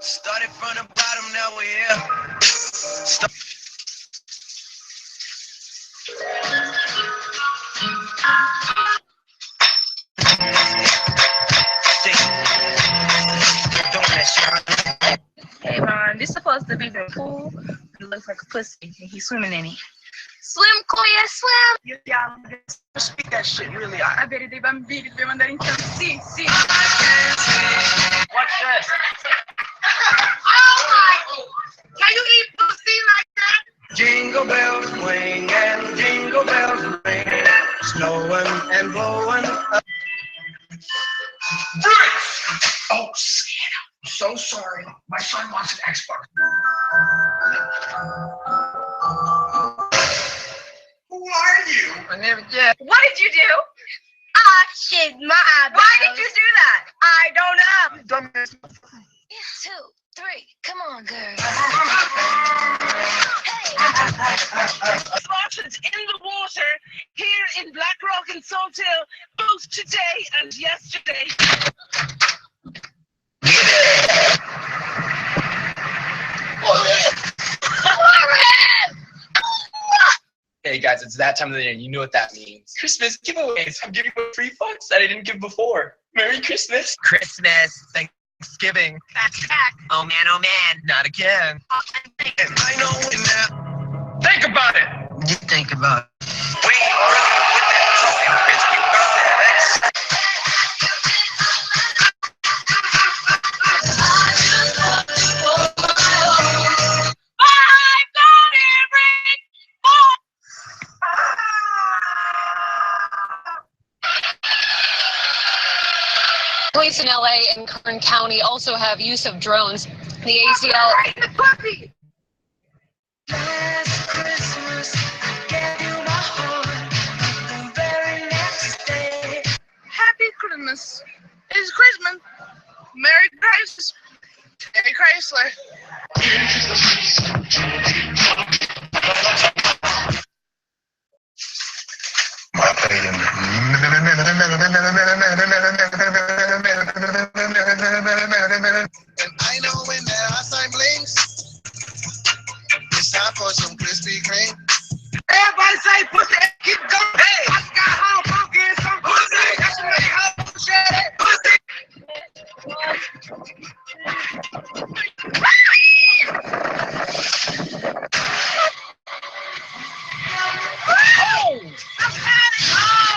Started from the bottom, now we're here. Hey Ron, this supposed to be the pool. It looks like a pussy, and he's swimming in it. Swim, Koya, swim! Yeah, speak that shit really. I bet dei bambini dobbiamo andare in campo. Sì. Watch this. Oh my! Can you eat pussy like that? Jingle bells swing and jingle bells ring, snowing and blowing up. Oh, Santa, I'm so sorry. My son wants an Xbox. Who are you? I never did. What did you do? I shaved my eyebrows. Why did you do that? I don't know. Dumbass. 2, 3, come on, girl. Spartans in the water here in Black Rock and Salt Hill, both today and yesterday. Hey guys, it's that time of the year. You know what that means. Christmas giveaways. I'm giving away free funds that I didn't give before. Merry Christmas. Christmas, Thanksgiving. That's back. Oh man, not again. I know it now. Think about it. You think about it. We are with that talking crispy birthday. Police in LA and Kern County also have use of drones. The ACL. Last Christmas, I gave you my heart. The very next day. Happy Christmas. It's Christmas. Merry Christmas. Merry Chrysler. And I know when the outside blinks, it's time for some Krispy Kreme. Everybody say pussy, keep going. Hey, I just got home funky and some pussy. That's what they hoe shit. Pussy.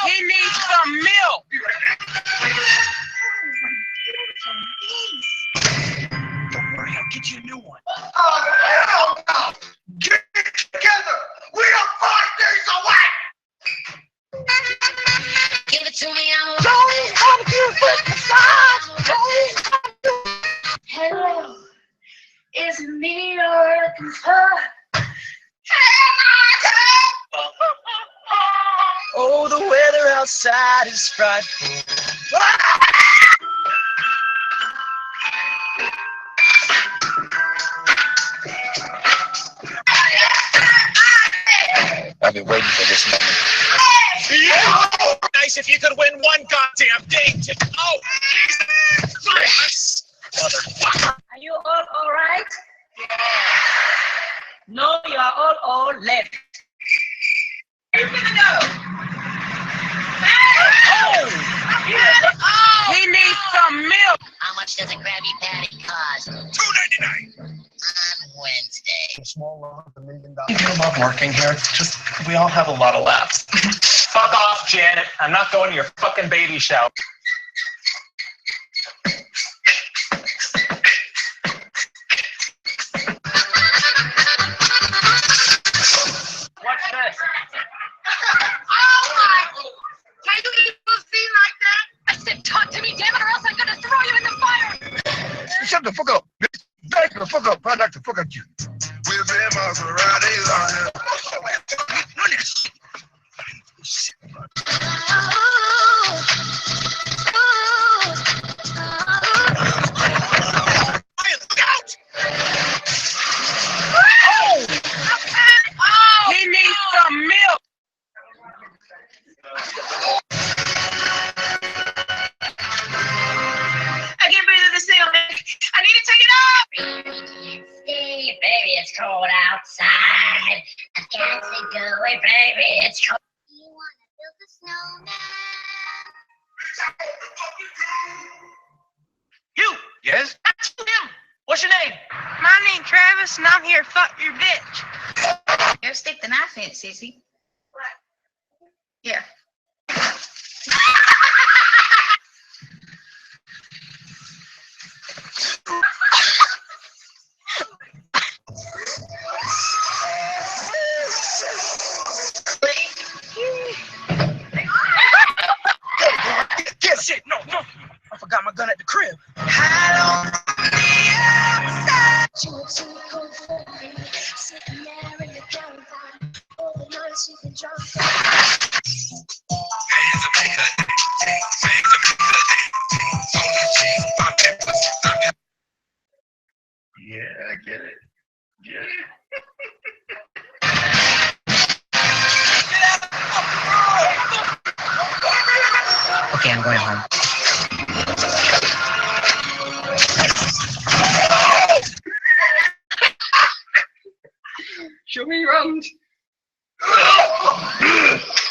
He needs some milk. Don't worry, I'll get you a new one. Oh, hell no. Get it together. We are Oh, the weather outside is frightful. I've been waiting for this moment. Nice if you could win one goddamn thing. Oh, Jesus! Motherfucker. Are you all right? No, you are all left. Where you gonna go? Oh! He needs some milk. How much does a Krabby Patty cost? $2.99. On Wednesday. Small loan, $1 million. You love working here. It's just, we all have a lot of laughs. Fuck off, Janet. I'm not going to your fucking baby shower. Watch this. Oh my! Can you even see like that? I said, talk to me, damn it, or else I'm gonna throw you in the fire. Shut the fuck up, bitch. Back the fuck up. I'd like to fuck at you. With them Maseratis on here. Look out! He needs some milk. I can't breathe in the cell, man. I need to take it off. Steve, baby, it's cold outside. I've got to go away, baby, it's cold. You wanna build a snowman? You! Yes? That's him. What's your name? My name's Travis, and I'm here to fuck your bitch. Here, stick the knife in it, sissy. Yeah. Get shit! No! I forgot my gun at the crib. Yeah, I get it. Get it. Okay, I'm going home. Show me around.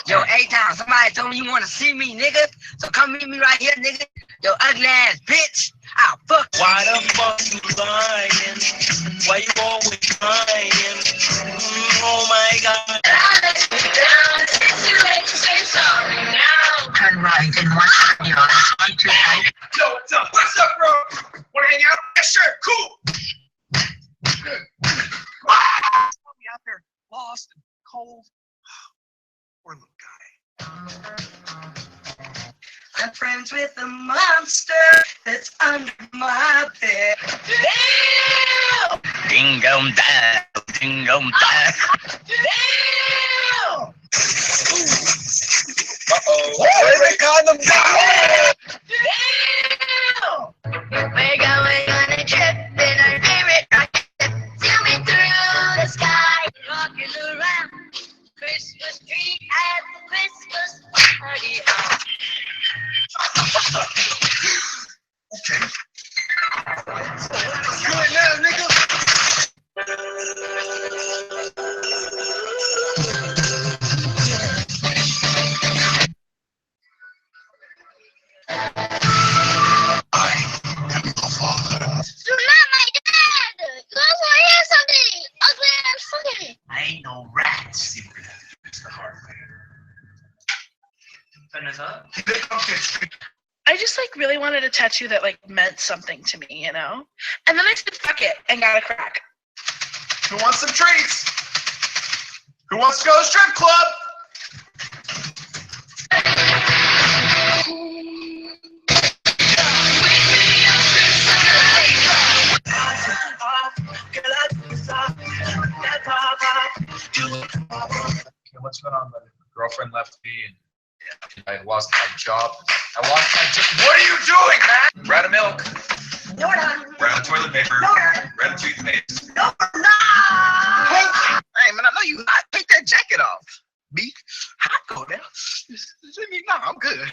Yo, A-Town, somebody told me you want to see me, nigga. So come meet me right here, nigga. Yo, ugly ass bitch. I'll fuck you. Why the fuck you lying? Why you always lying? Oh my god. Turn right and watch your one, two, three. Yo, what's up, bro? Wanna hang out? Yeah, sure, cool. We out there lost and cold. Poor little guy. I'm friends with a monster that's under my bed. Damn! Ding dong da, ding dong da. Damn! Uh-oh. Where's the condom? Damn! We're going on a trip in our favorite rocket. Zooming through the sky, rocking around Christmas tree at the Christmas party. Okay. Do it now, nigga. I am your father. You're not my dad! You guys want to hear something? Ugly ass fucking. I ain't no rats. It's the hard way. Finish up. I just like really wanted a tattoo that like meant something to me, you know? And then I said fuck it and got a crack. Who wants some treats? Who wants to go to the strip club? What's going on, buddy? Girlfriend left me and I lost my job. What are you doing, man? We're out of milk. No, we're not. We're out of toilet paper. No, we're not. We're out of toothpaste. No, we're not. Hey, man, I know you hot. Take that jacket off. Me? Hot go now. No, I'm good.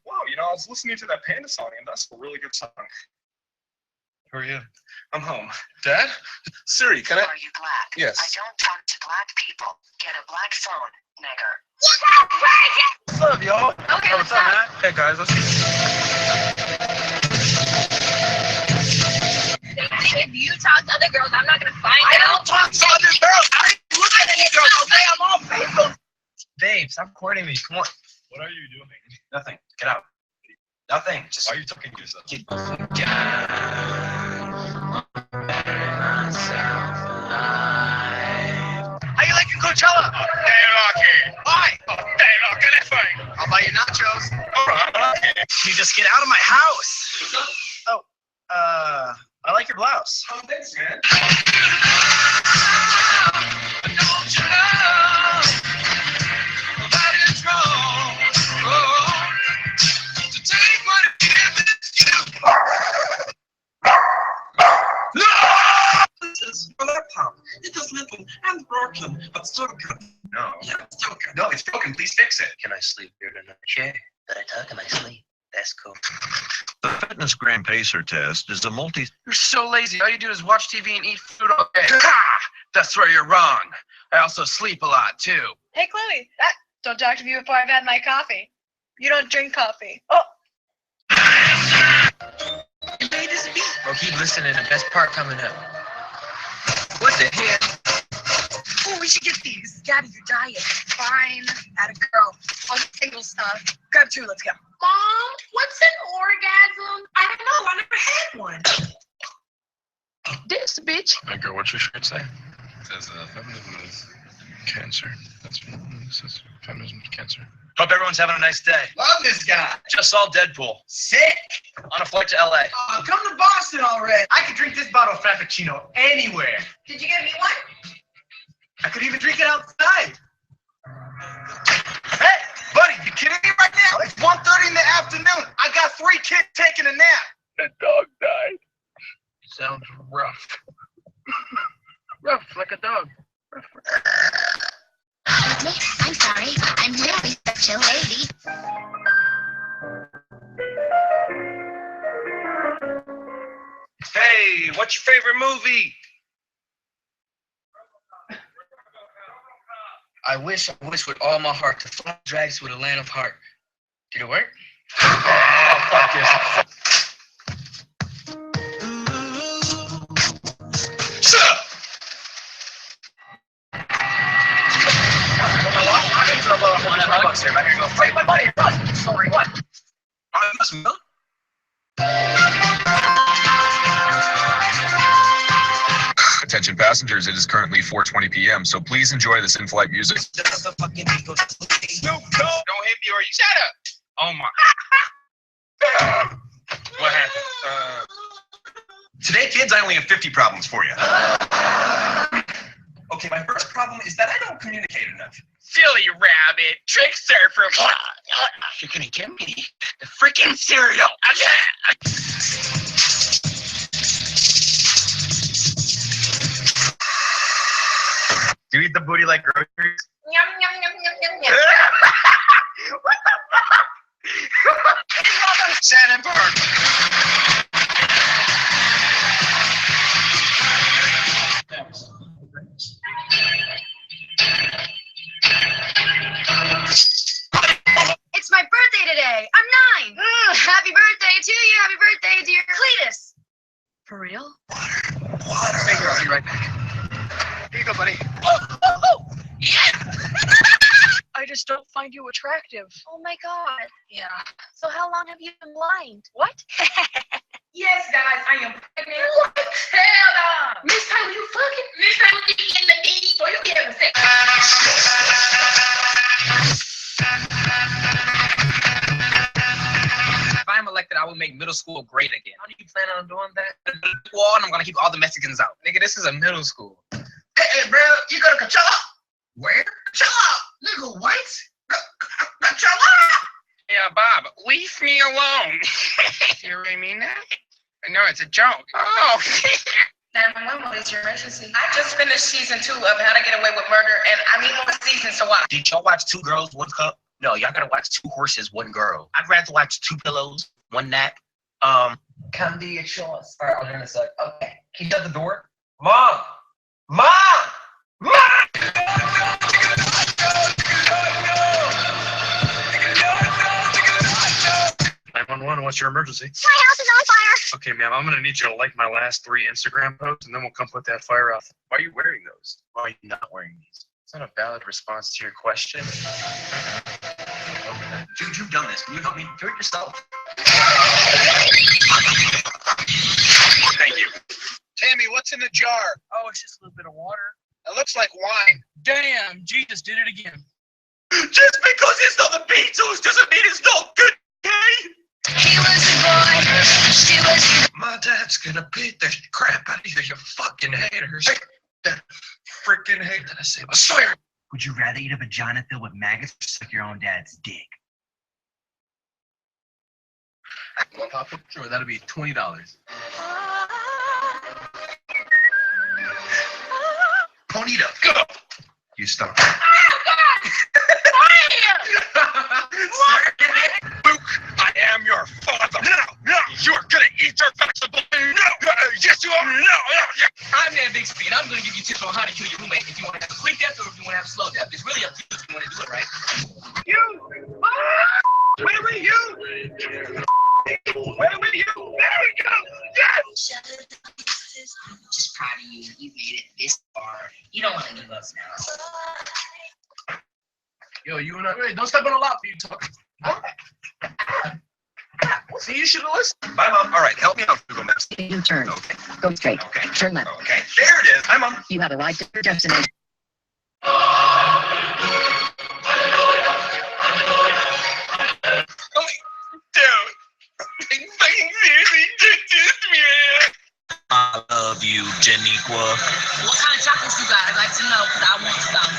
Wow, you know, I was listening to that Panda song, and that's a really good song. Who are you? I'm home. Dad? Siri, can I? Are you black? Yes. I don't talk to black people. Get a black phone, nigger. What's up, y'all? Okay, What's up, man? Hey, guys, let's If you talk to other girls, I'm not gonna find I out. don't talk to other girls. I ain't look at any girls, okay? I'm on Facebook. Babe, stop recording me. Come on. What are you doing? Nothing. Get out. Nothing. Just Why are you talking to yourself? How you liking Coachella? Why? I'll buy you nachos. You just get out of my house. Oh, I like your blouse. Oh, thanks, man. Don't you know that it's wrong? Oh, to take what it gives you. No! For that pump, it is little and broken, but still good. No. Yeah, still good. No, it's broken. Please fix it. Can I sleep here tonight? Sure. But I talk in my sleep. That's cool. The Fitness Gram Pacer test is a multi. You're so lazy. All you do is watch TV and eat food all day. Ha! That's where you're wrong. I also sleep a lot, too. Hey, Chloe, don't talk to me before I've had my coffee. You don't drink coffee. Oh, You made this beat. Well, keep listening. The best part coming up. What the heck? Oh, we should get these. Gabby, your diet. Fine. At a girl. I'll get single stuff. Grab two, let's go. Mom, what's an orgasm? I don't know. I never had one. This bitch. Hey, girl, what's your shirt say? It says feminism is cancer. This is feminism is cancer. Hope everyone's having a nice day. Love this guy. Just saw Deadpool. Sick. On a flight to LA. Come to Boston already. I could drink this bottle of Frappuccino anywhere. Did you get me one? I could even drink it outside. Hey, buddy, you kidding me right now? It's 1:30 in the afternoon. I got 3 kids taking a nap. That dog died. Sounds rough. Rough like a dog. I'm sorry. I'm really such a lady. Hey, what's your favorite movie? I wish with all my heart to fly drags with a land of heart. Did it work? Oh, fuck yourself. Shut up! I'm in trouble. I want $100 here. I'm gonna go fight my buddy. Run. Sorry, what? I must milk. Attention passengers, it is currently 4:20 p.m., so please enjoy this in-flight music. Snoop Dogg. Don't hit me or you shut up. Oh my. What happened? Today, kids, I only have 50 problems for you. Okay, my first problem is that I don't communicate enough. Silly rabbit. Trickster from. You're gonna give me the freaking cereal. Do you eat the booty like groceries? Yum, yum, yum, yum, yum, yum. What the fuck? Shannon Burke. It's my birthday today. I'm 9. Happy birthday to you. Happy birthday, dear Cletus. For real? Water. Hey, girl, I'll be right back. Here you go, buddy. Yeah. I just don't find you attractive. Oh my God. Yeah. So how long have you been blind? What? Yes, guys, I am pregnant. What? Hell no. Next time you fucking, next time you get in the knee, or you get having sex. middle school grade again. How do you plan on doing that? Wall, and I'm gonna keep all the Mexicans out. Nigga, this is a middle school. Hey, bro, you go to Coachella? Where? Coachella! Nigga, what? Coachella! Yeah, Bob, leave me alone. You really mean that? No, it's a joke. Oh. 911, what is your emergency? I just finished season 2 of How to Get Away with Murder, and I need more seasons to watch. Did y'all watch Two Girls, One Cup? No, y'all gotta watch Two Horses, One Girl. I'd rather watch Two Pillows, One Nap. Come to your choice. All right, I'll do this. Okay, can you shut the door? Mom! Mom! Mom! 911, what's your emergency? My house is on fire. Okay, ma'am, I'm gonna need you to like my last 3 Instagram posts, and then we'll come put that fire out. Why are you wearing those? Why are you not wearing these? Is that a valid response to your question? Dude, you've done this. Can you help me do it yourself? Thank you. Tammy, what's in the jar? Oh, it's just a little bit of water. It looks like wine. Damn, Jesus did it again. Just because it's not the Beatles doesn't mean it's not good, okay? He was a boy. She was. My dad's gonna beat the crap out of you, you fucking haters. That freaking hate that I say. I swear. Would you rather eat a vagina filled with maggots or suck your own dad's dick? Well, Papa, sure, that'll be $20. Bonita, go! You stop. Luke, I am your father. No, you're gonna eat your vegetable. No, yes you are. No. I'm Nan Bixby, and I'm gonna give you tips on how to kill your roommate if you want to have a quick death or if you want to have a slow death. It's really up to you if you want to do it right. Where were you? Where were you? There we go! Yes! Just proud of you. You made it this far. You don't want to give us now. Yo, you and I, wait, don't step on a lot for you talking. See, you should have listened. Bye, Mom. All right, help me out, Google Maps. You turn. Okay. Go straight. Okay. Turn left. Okay, there it is. Hi, Mom. You have arrived at your destination. Seriously did this, man. I love you, Janiqua. What kind of chocolates you got? I'd like to know because I want some.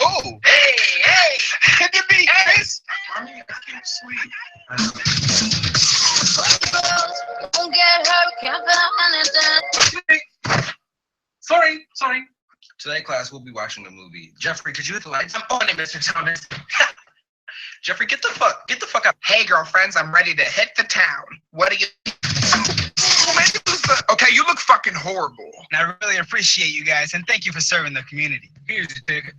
Oh, hey! Hit the beat, Chris! Mommy, I can't sleep. Don't get hurt, can't feel anything. Sorry. Today, class, we'll be watching a movie. Jeffrey, could you hit the lights? I'm on it, Mr. Thomas. Jeffrey, get the fuck up. Hey, girlfriends, I'm ready to hit the town. What do you... Okay, you look fucking horrible. And I really appreciate you guys, and thank you for serving the community. Here's the ticket.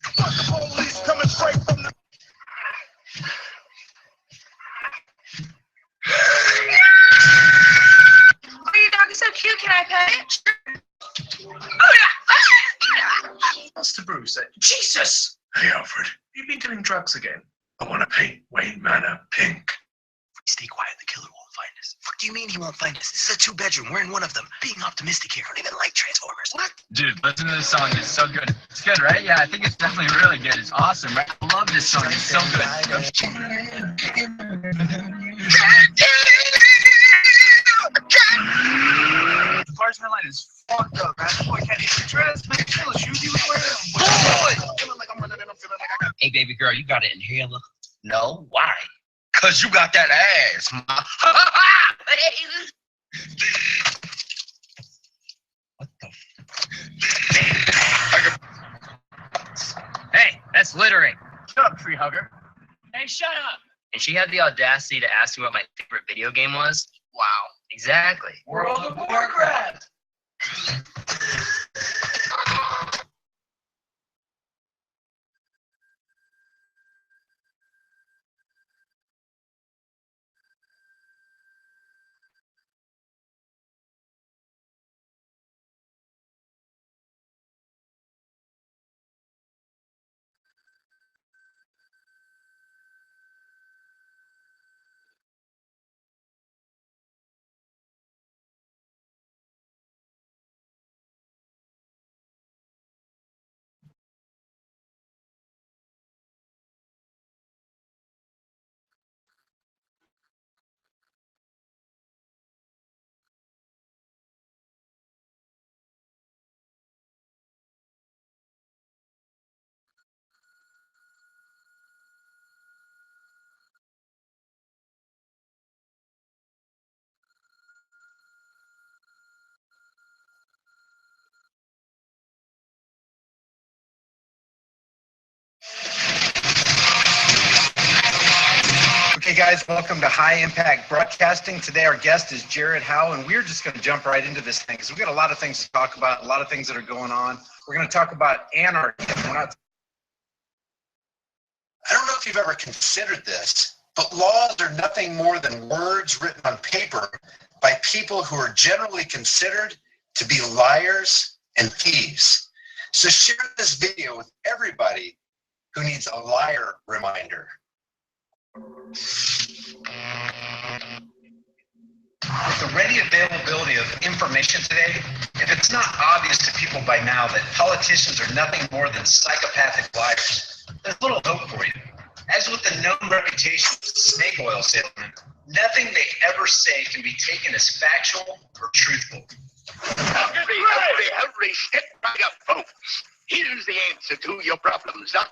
Fuck the police coming straight from the... Oh, your dog is so cute. Can I pet it? What's to Bruce? Jesus! Hey, Alfred, you've been doing drugs again. I want to paint Wayne Manor pink. Stay quiet, the killer won't find us. Fuck do you mean he won't find us? This is a 2-bedroom. We're in one of them. Being optimistic here. I don't even like Transformers. What? Dude, listen to this song. It's so good. It's good, right? Yeah, I think it's definitely really good. It's awesome, right? I love this song. It's so good. The Cars Red Line is fucked up, man. Boy, can't even dress, man. Feel the shoes he was wearing. Boy! Feeling like I'm running and I'm feeling like I got... Hey, baby girl, you got an inhaler? No? Why? Cause you got that ass, ma. What the Hey, that's littering. Shut up, tree hugger. Hey, shut up. And she had the audacity to ask me what my favorite video game was. Wow. Exactly. World of Warcraft. guys, welcome to High Impact Broadcasting. Today our guest is Jared Howe, and we're just going to jump right into this thing because we've got a lot of things to talk about, a lot of things that are going on. We're going to talk about anarchy. I don't know if you've ever considered this, but laws are nothing more than words written on paper by people who are generally considered to be liars and thieves. So share this video with everybody who needs a liar reminder. With the ready availability of information today, if it's not obvious to people by now that politicians are nothing more than psychopathic liars, there's little hope for you. As with the known reputation of snake oil salesman, nothing they ever say can be taken as factual or truthful. Hurry, step right up, folks. Here's the answer to your problems, huh?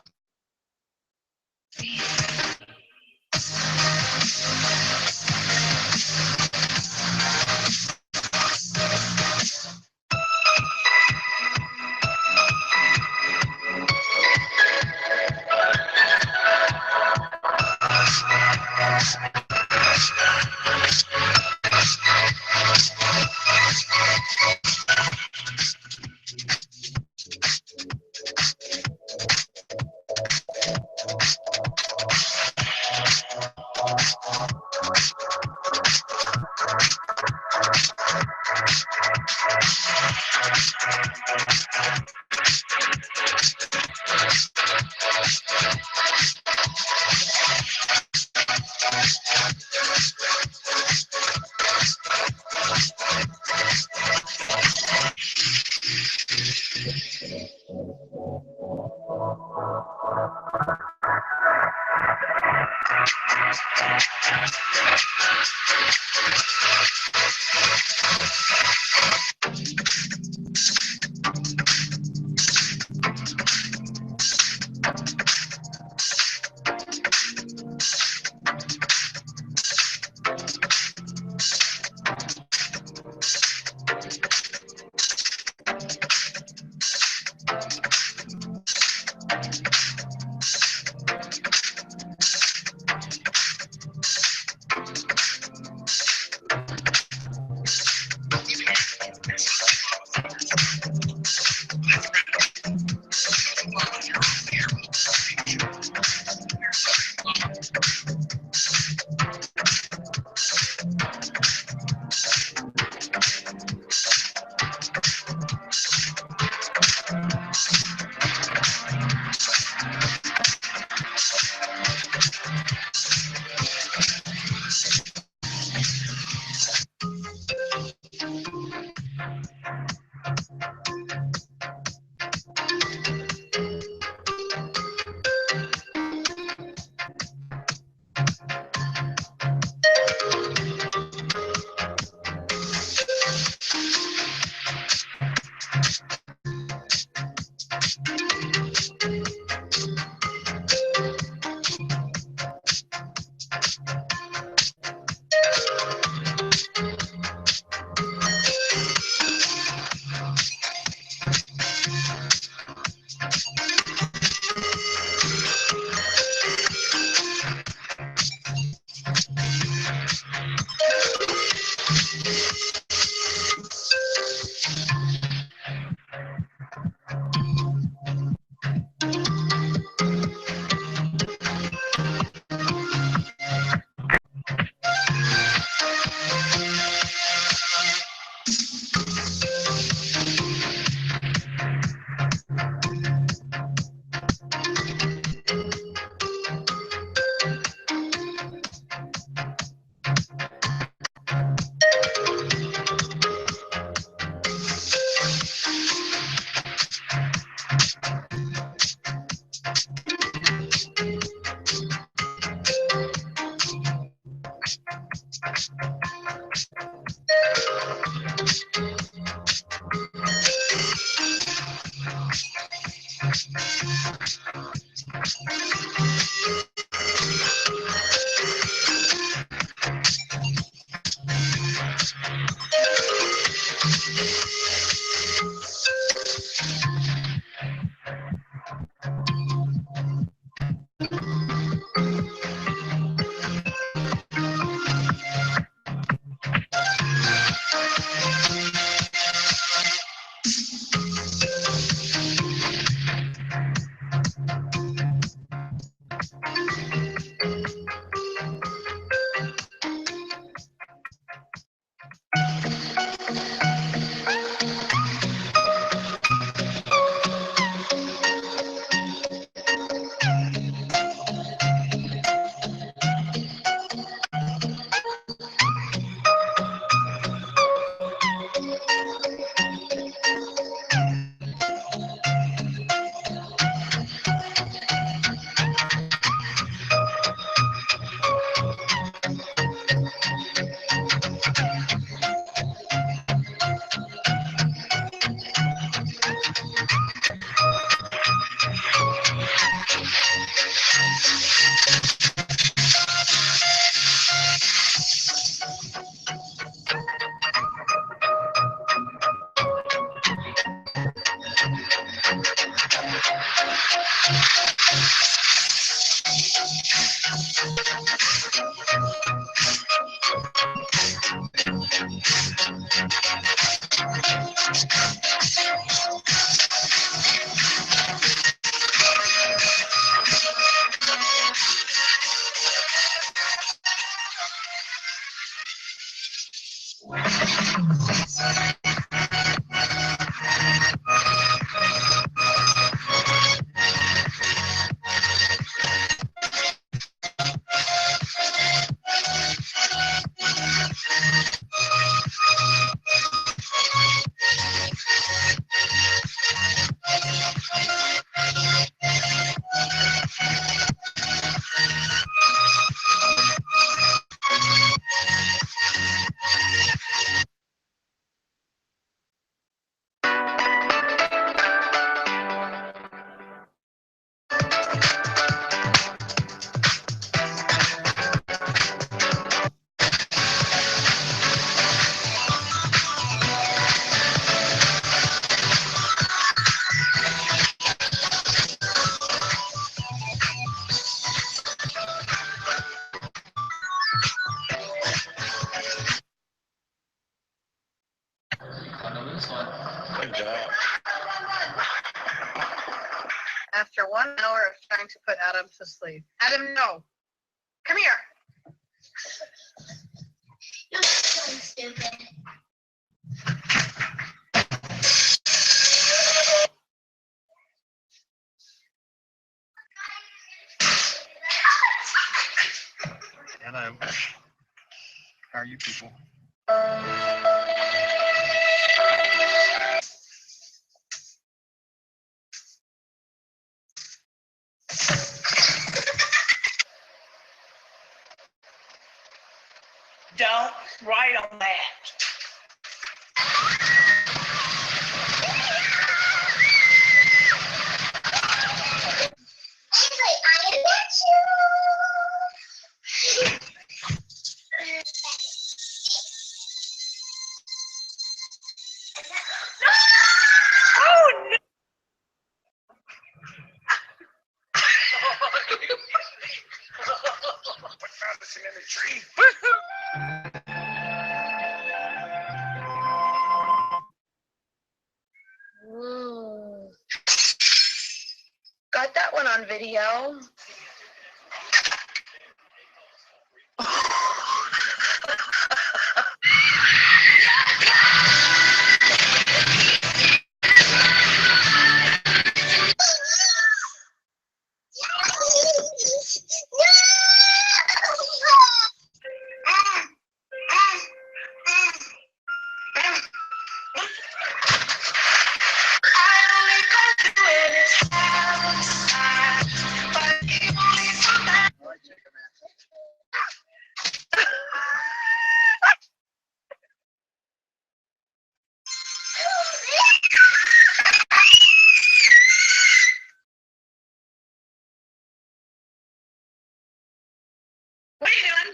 trying to put Adam to sleep. Adam, no. Come here. You're so stupid. Hello. How are you people? Don't write on that. Oh, no. Found this in the tree. Ooh. Got that one on video. What are you doing?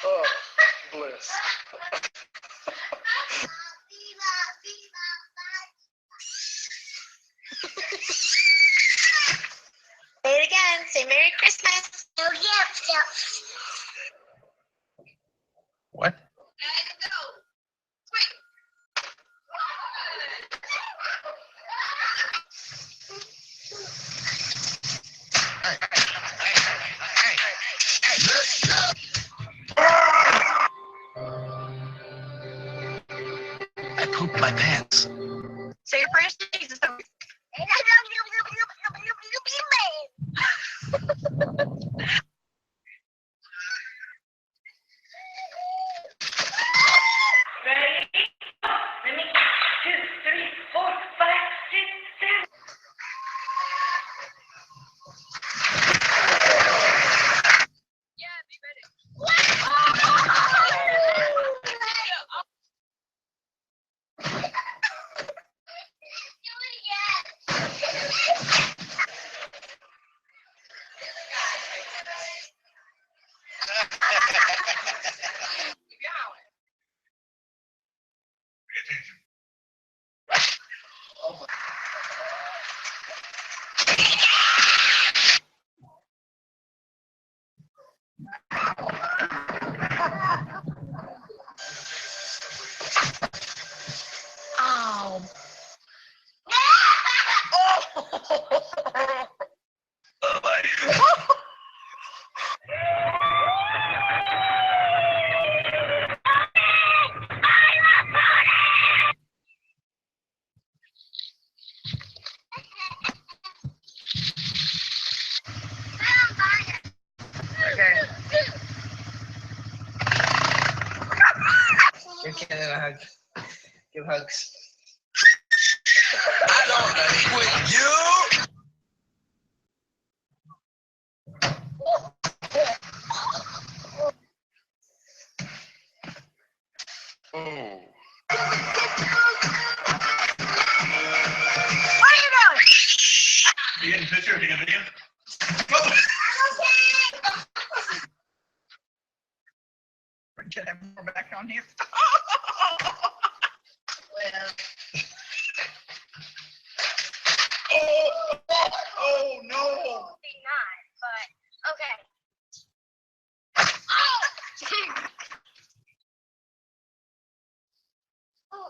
Oh, bliss. Say it again. Say Merry Christmas. Oh, yeah. What? I pooped my pants. Say your prayers to Jesus. Ready? 1, 2, 3, 4, 5, 6, 7. Ow. Okay. Give Cannon a hug. Give hugs. I don't agree with you. Oh. What are you doing? You getting a picture of him again? Can I have more back on here? Well. Oh no! Not, but okay. Oh.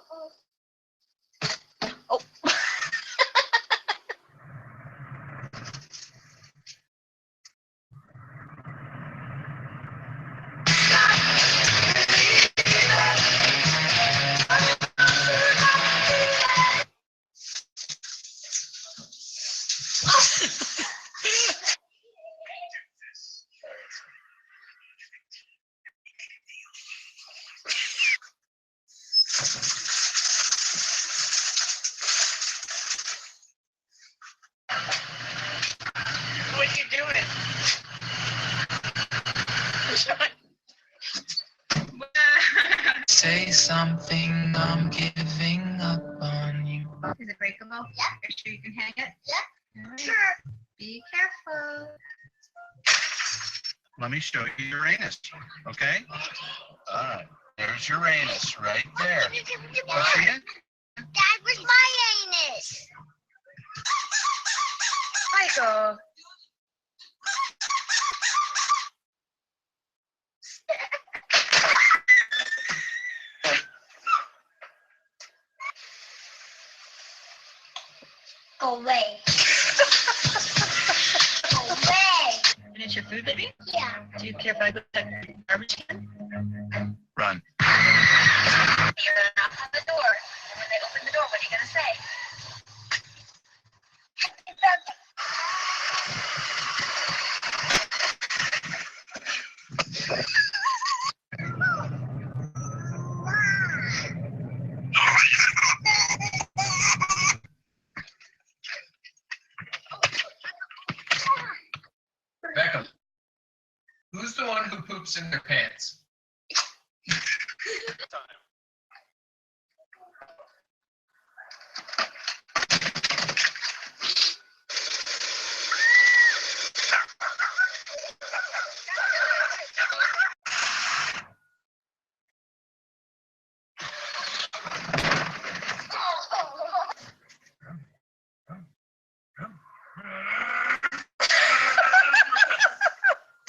What you doing? Say something, I'm giving up on you. Is it breakable? Yeah. Are you sure you can hang it? Yeah. All right. Sure. Be careful. Let me show you Uranus, okay? All right, there's Uranus right there. Want to see it? Dad, where's my anus? Michael. Go away. Go away. Finish your food, baby? Yeah. Do you care if I go check the garbage can? Run. You're gonna knock on the door. And when they open the door, what are you gonna say? Beckham, who's the one who poops in their pants?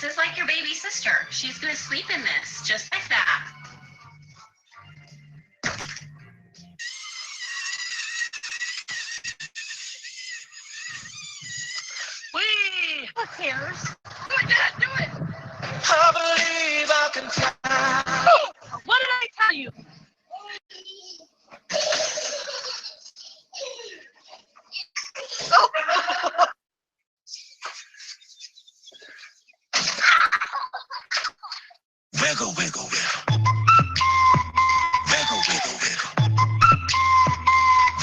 This is like your baby sister. She's gonna sleep in this, just like that. Whee! Who cares? Do it, Dad, do it! I believe I can fly. What did I tell you? Wiggle, wiggle, wiggle. Wiggle, wiggle, wiggle.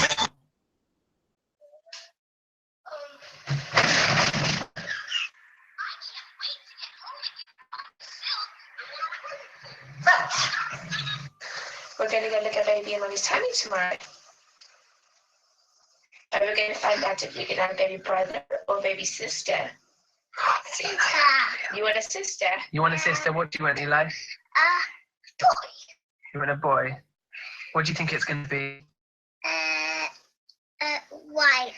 Wiggle. We're gonna go look at baby and mommy's tummy tomorrow. And we're gonna find out if we can have a baby brother or baby sister. Sister. You want a sister? You want a sister? What do you want, Eli? Boy. You want a boy? What do you think it's going to be? White.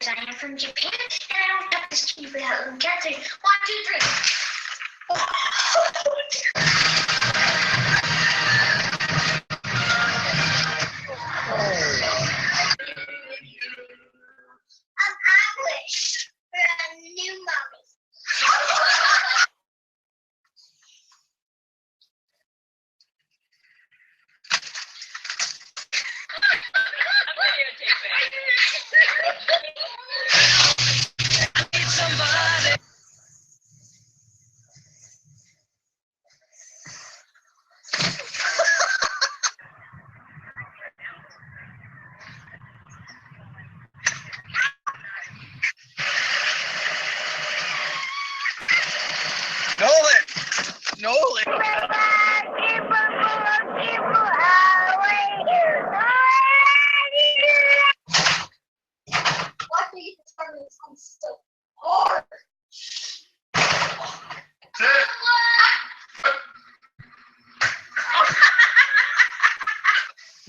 I am from Japan, and I don't have this key without them catching. 1, 2, 3. I wish for a new mommy.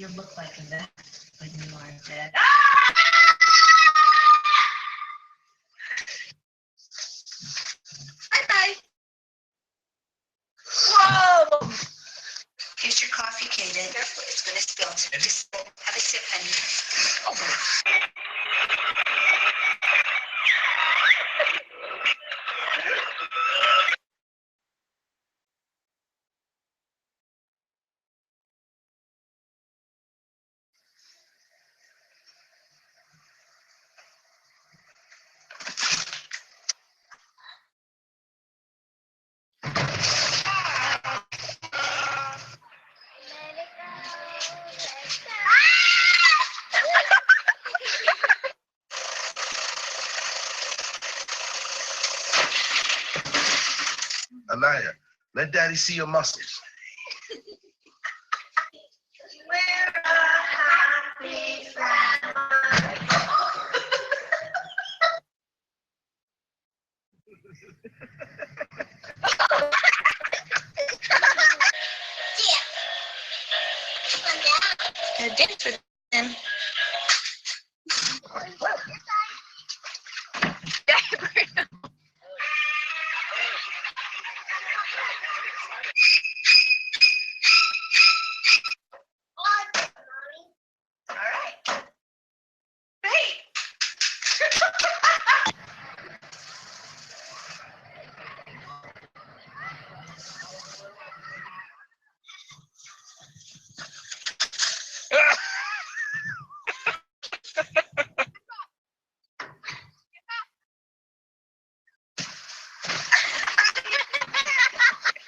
You look like a mess, but you are dead. Bye-bye. Whoa! Here's your coffee, Kaden. Careful, it's gonna spill. Just have a sip, honey. Anaya, let daddy see your muscles. We're a happy family. I did it for them.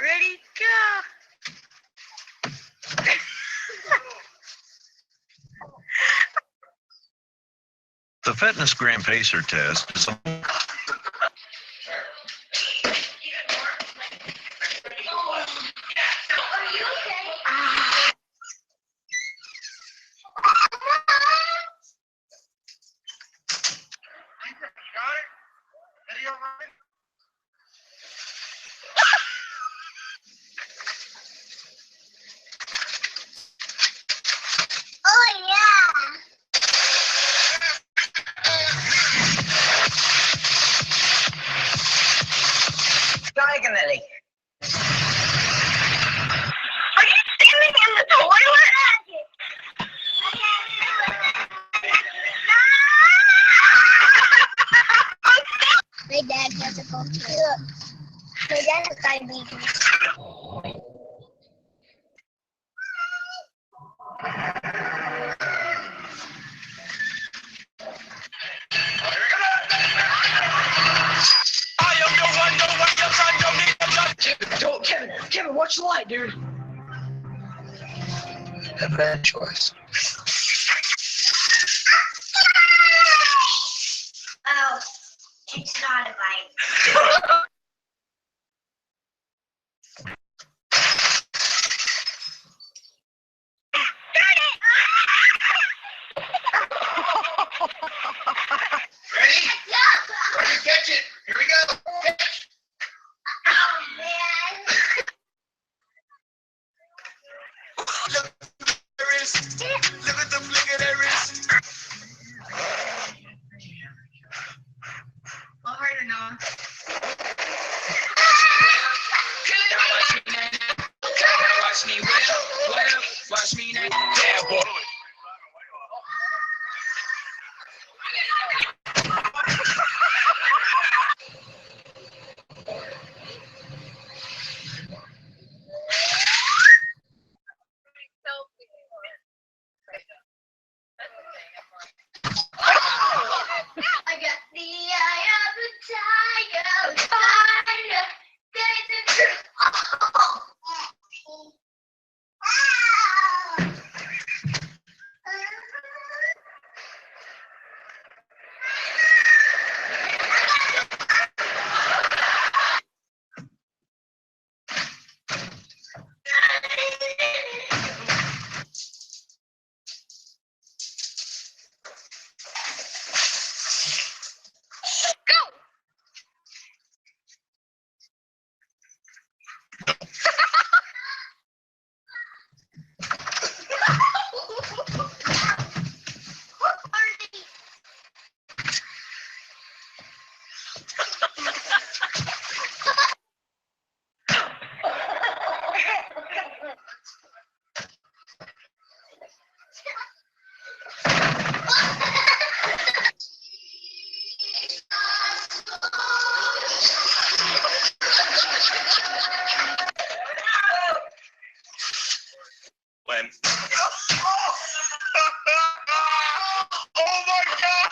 Ready, go. The Fitness Gram Pacer test is a Oh, yeah. Diagonally. Are you standing in the toilet? My dad has a phone too. My dad has diabetes. Kevin, watch the light, dude. Have a bad choice. Oh, it's not a bite. Ready? Yeah. Ready, catch it. Here we go. Catch. Oh, man. Look at the wrist. Look at the flick of that wrist. A little harder, Noah. When? Oh my god!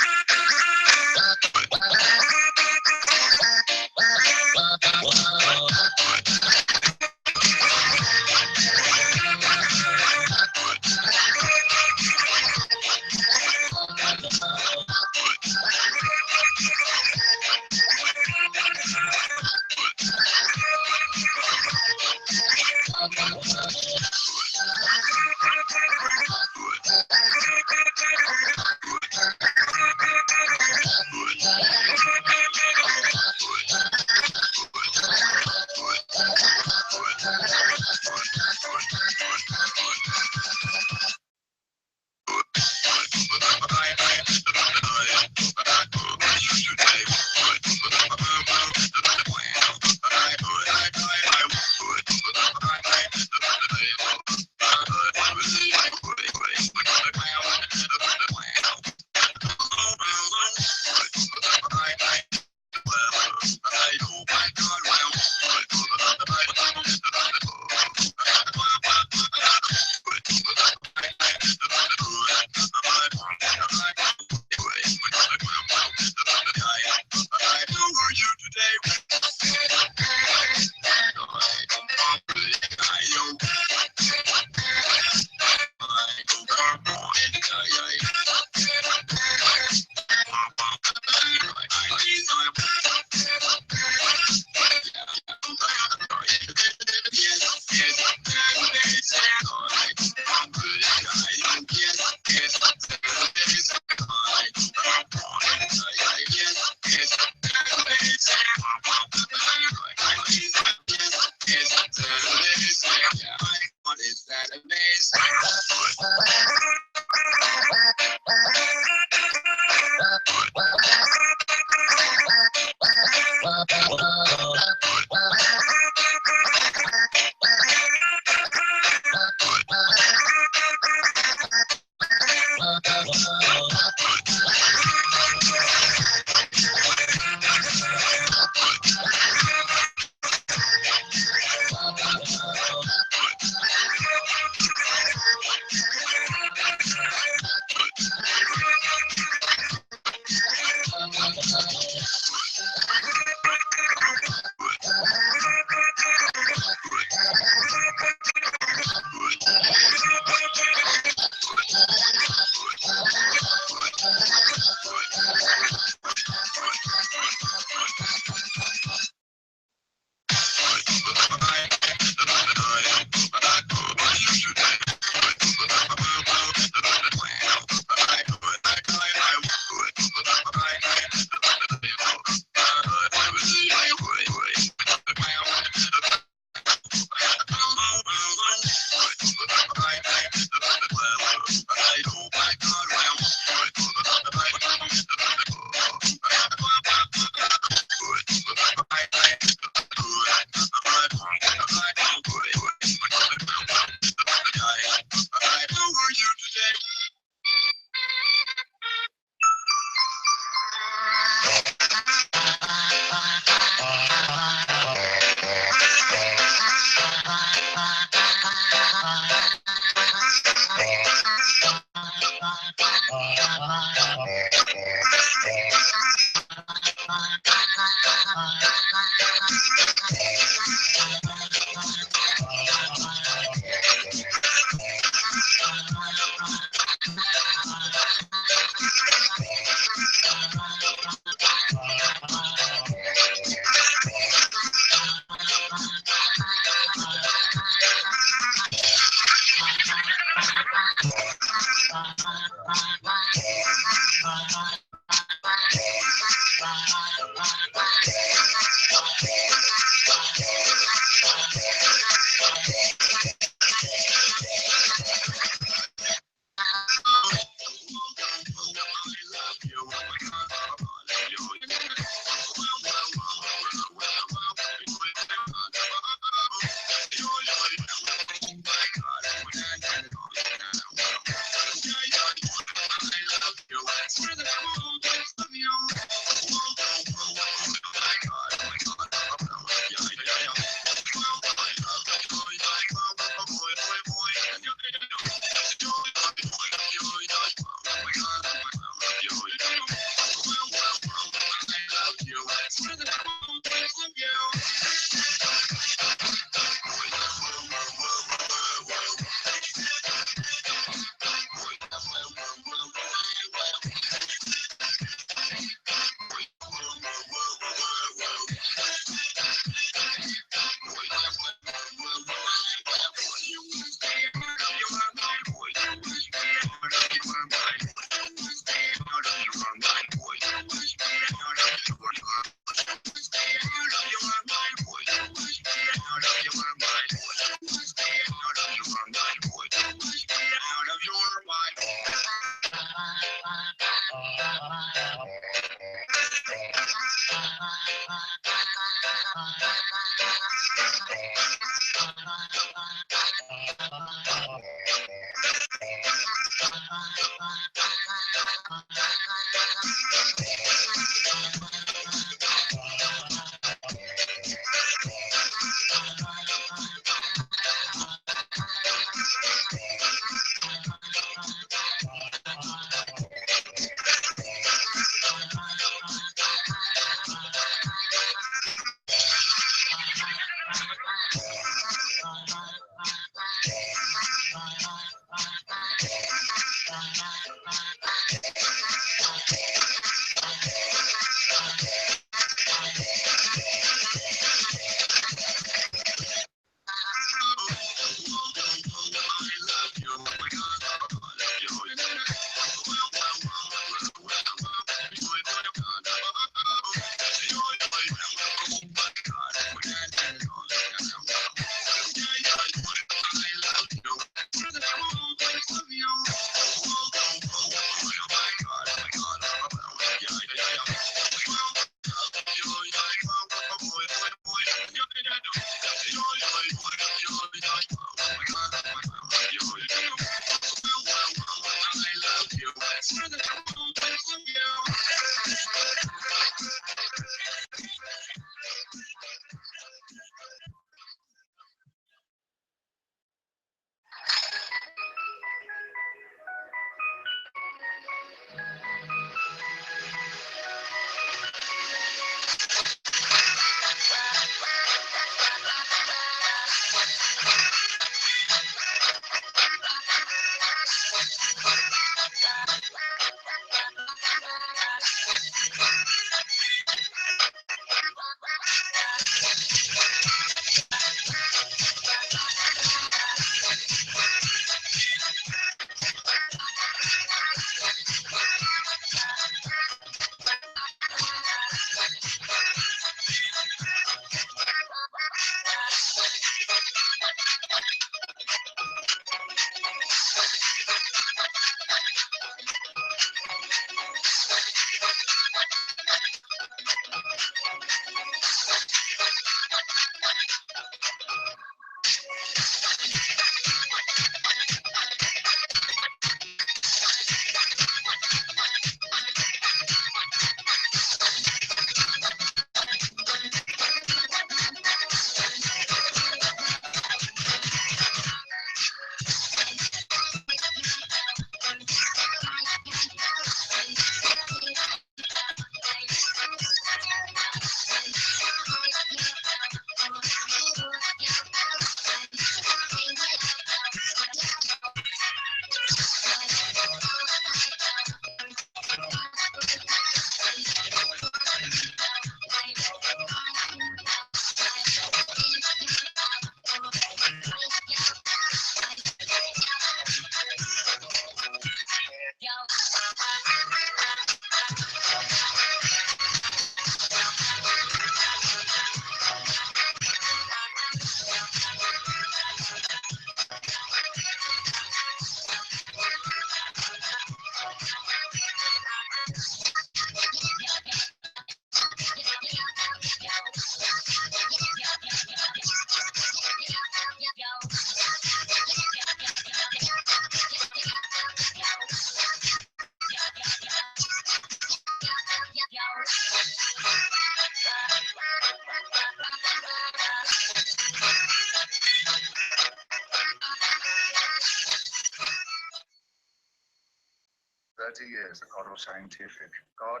Years at Otto Scientific, God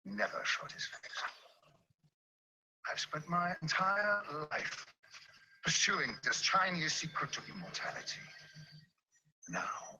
never showed his face. I've spent my entire life pursuing this Chinese secret to immortality. Now,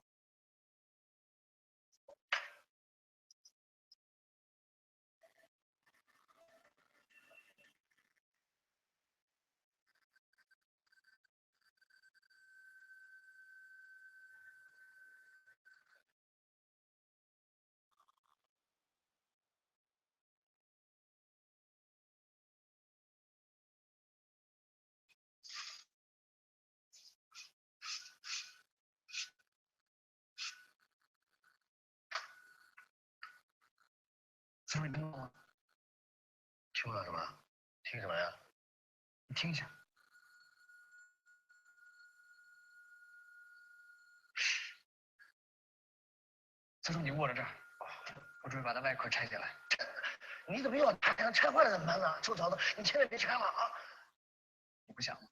听没听过吗？听过什么？听什么呀？你听一下。三叔，你握着这儿，我准备把它外壳拆下来。你怎么又要打枪拆坏了怎么办呢？臭小子，你千万别拆了啊！你不想吗？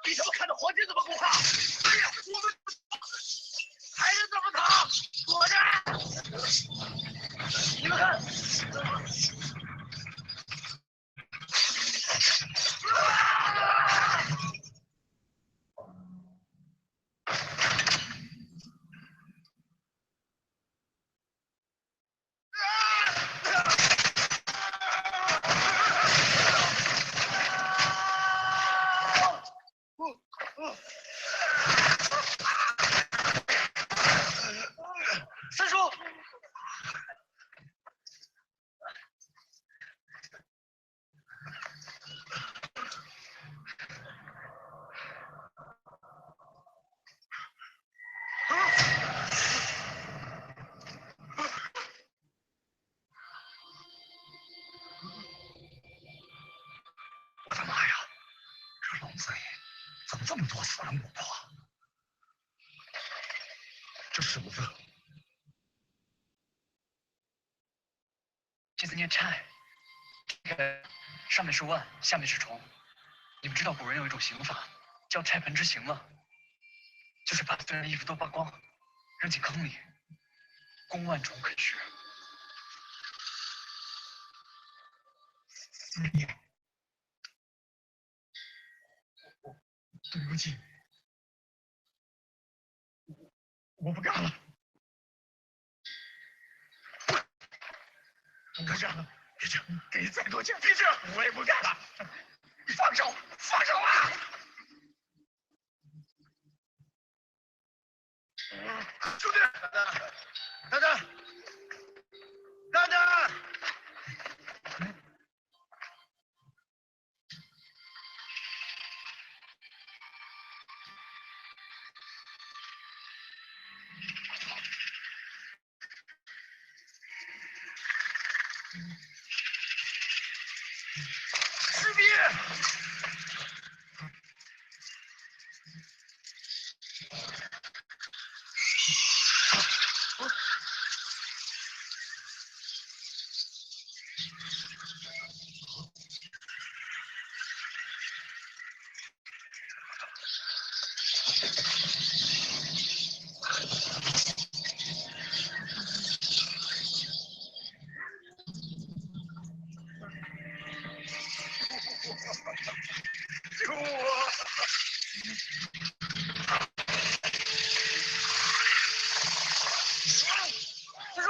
你他妈看着黄金怎么不怕？哎呀，我们还能怎么逃？躲着！你们看。三叔，我的妈呀！这笼子里怎么这么多死人骨头啊？这是什么字？这字念豢，这个上面是万，下面是虫。你们知道古人有一种刑法叫拆盆之刑吗？就是把所有人的衣服都扒光，扔进坑里，供万虫啃食。对不起，我不干了，我不干了！别这样，给再多钱，别这样，我也不干了！放手，放手啊！兄弟，等等，等等！师弟，救我！师叔，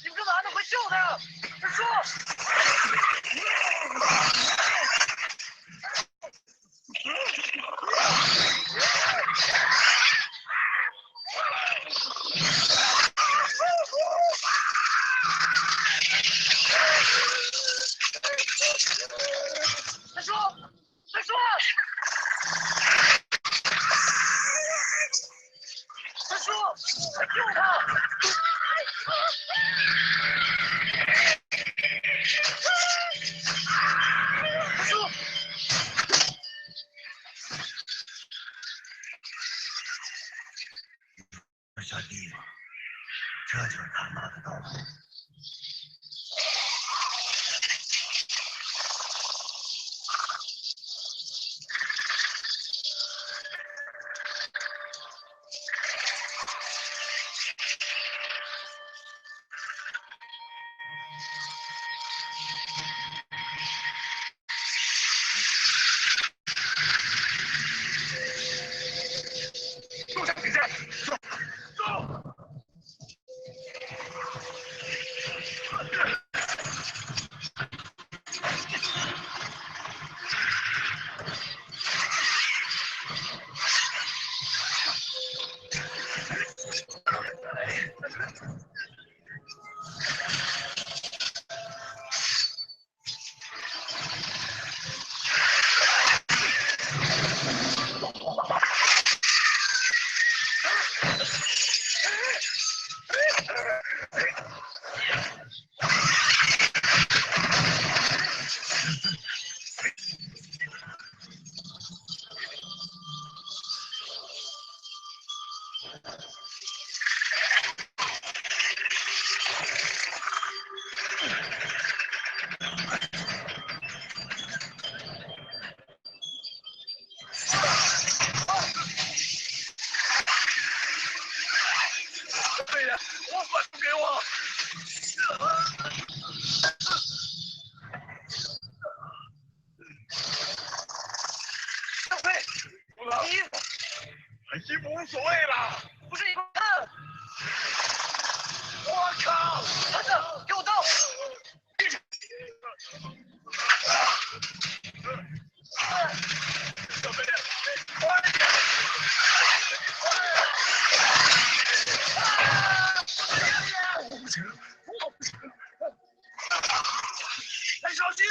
你们干嘛呢？快救他！师叔！三叔，三叔，三叔，快救他！三叔，小弟，这就是他妈的道理。坐下，请下，走，走。无所谓了。不是你看，我靠！儿子，给我刀！来，小心！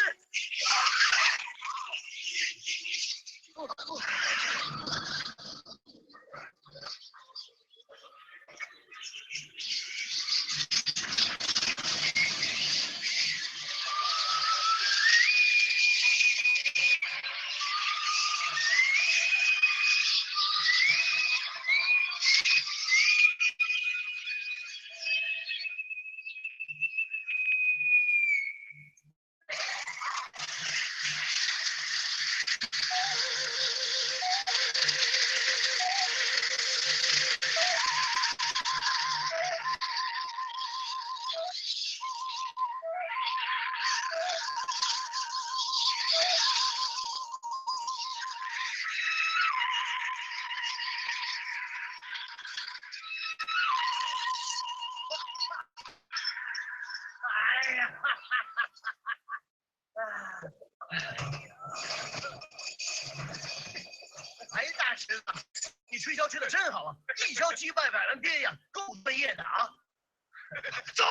哎，大侄子，你吹箫吹的真好啊，一敲击败百万鳖呀，够专业的啊！走。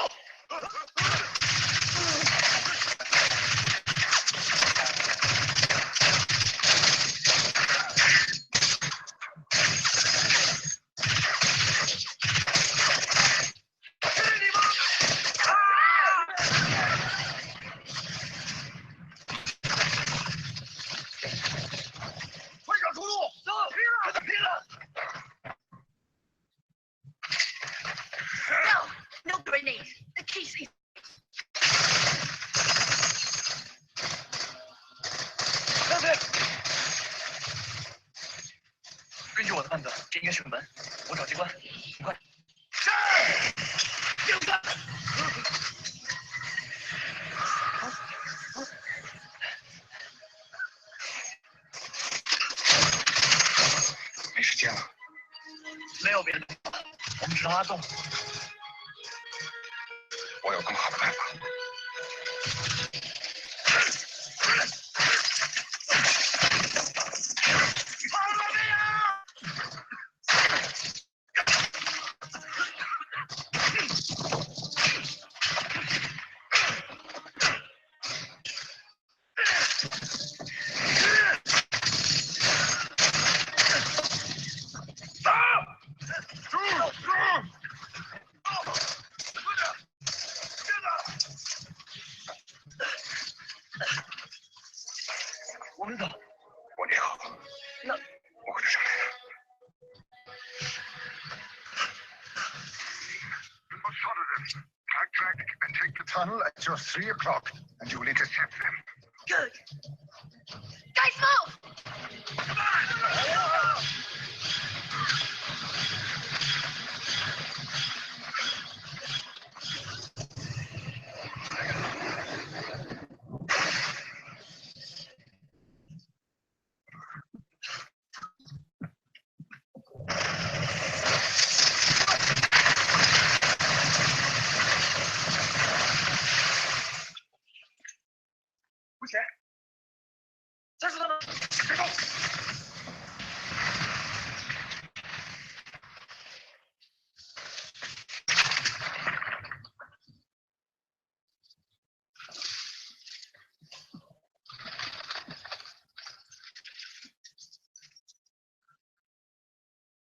根据我的判断，这应该是个门。我找机关，很快。是，应战。没时间了。没有别的，我们只能拉动。我有更好的办法。我们走。我练好了。那我会上来的。You must follow them. Backtrack and take the tunnel at your 3 o'clock, and you will intercept them. Good. Guys, move! Come on! Push it. 再说他们，别动。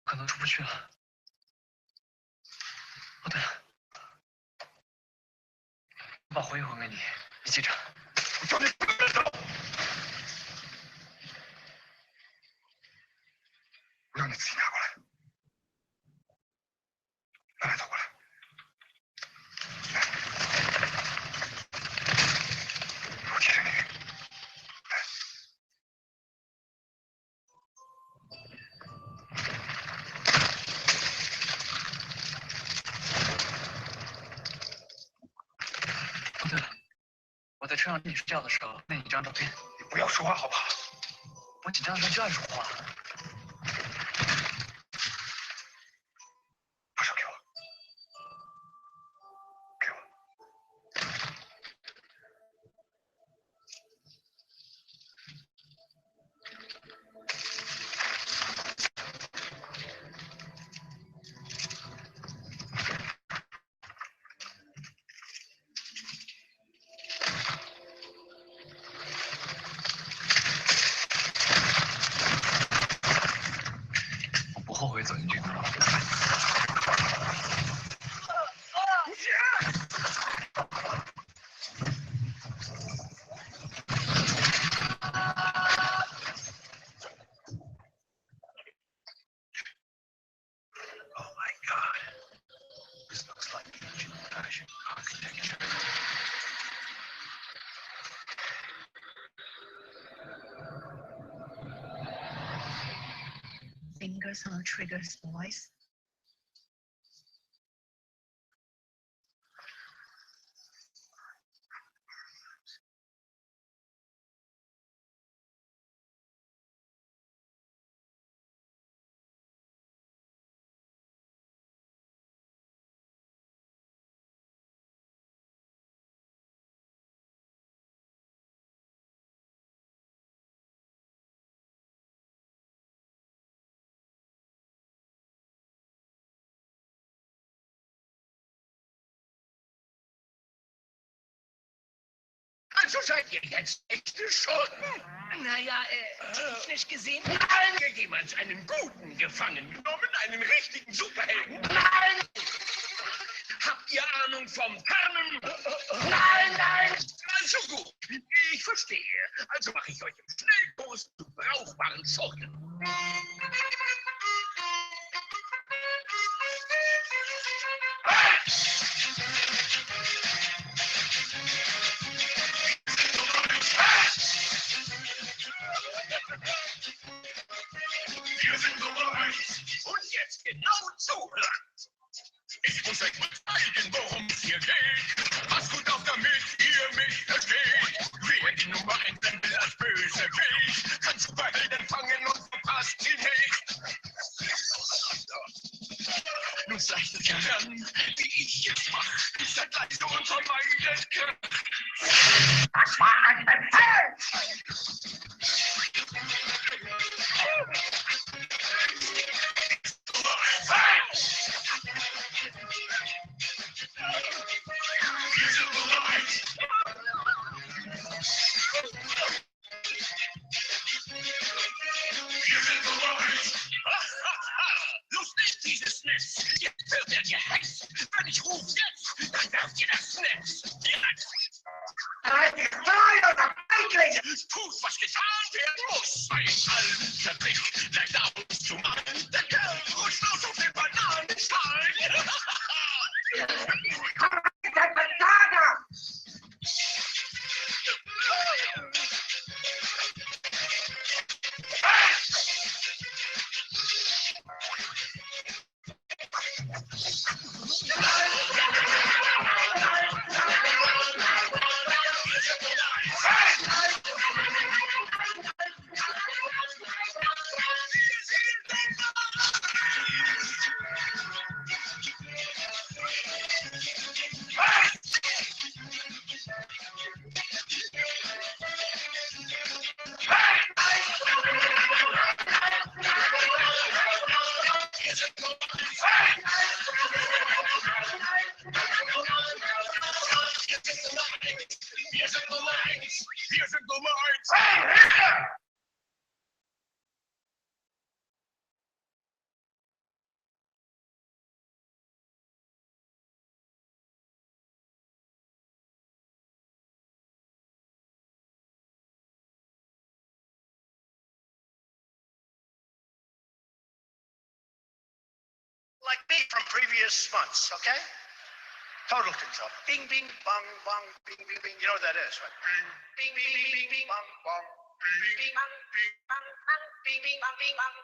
可能出不去了。哦，对了，我把回忆还给你，你记着。我叫你不能走。我让你自己拿过来。来，走过来。我贴着你。哦，对了，我在车上跟你睡觉的时候，那一张照片。你不要说话好不好？我紧张的时候就爱说话。personal triggers, boys. Also seid ihr jetzt echte Schurken? Naja, technisch gesehen. Nein! Jemals einen Guten gefangen genommen, einen richtigen Superhelden? Nein! Habt ihr Ahnung vom Farmen? Nein, nein! Also gut, ich verstehe. Also mache ich euch im Schnellkurs zu brauchbaren Schurken. Wir sind bereit. Und jetzt genau zuhören. Ich muss euch mal zeigen, worum es hier geht. Passt gut auf, damit ihr mich versteht. Wer die Nummer 1 sein will als böse Weg, kann Superhelden fangen und verpasst sie nicht. Nun zeigt es ja dann, wie ich jetzt mach. Seid leise und vermeidet Krach. Das war ein Befehl! Wir sind bereit! Wir sind bereit! Los nicht dieses Netz! Jetzt wird er dir heiß! Wenn ich ruf jetzt, dann werft ihr das Netz! Tut, was getan werden muss! Ein alter Trick, leicht auszumachen! Der Kerl rutscht aus auf den Bananenstein! Wir sind Nummer 1! Hey, Hilfe! Like me from previous months, okay? Total control. Bing, bing, bong, bong, bing, bing, bing. You know what that is, right? Bing, bing, bing, bing, bing, bong, bong. Bing, bing, bong, bing, bong, bong. Bing, bing, bong, bing, bong.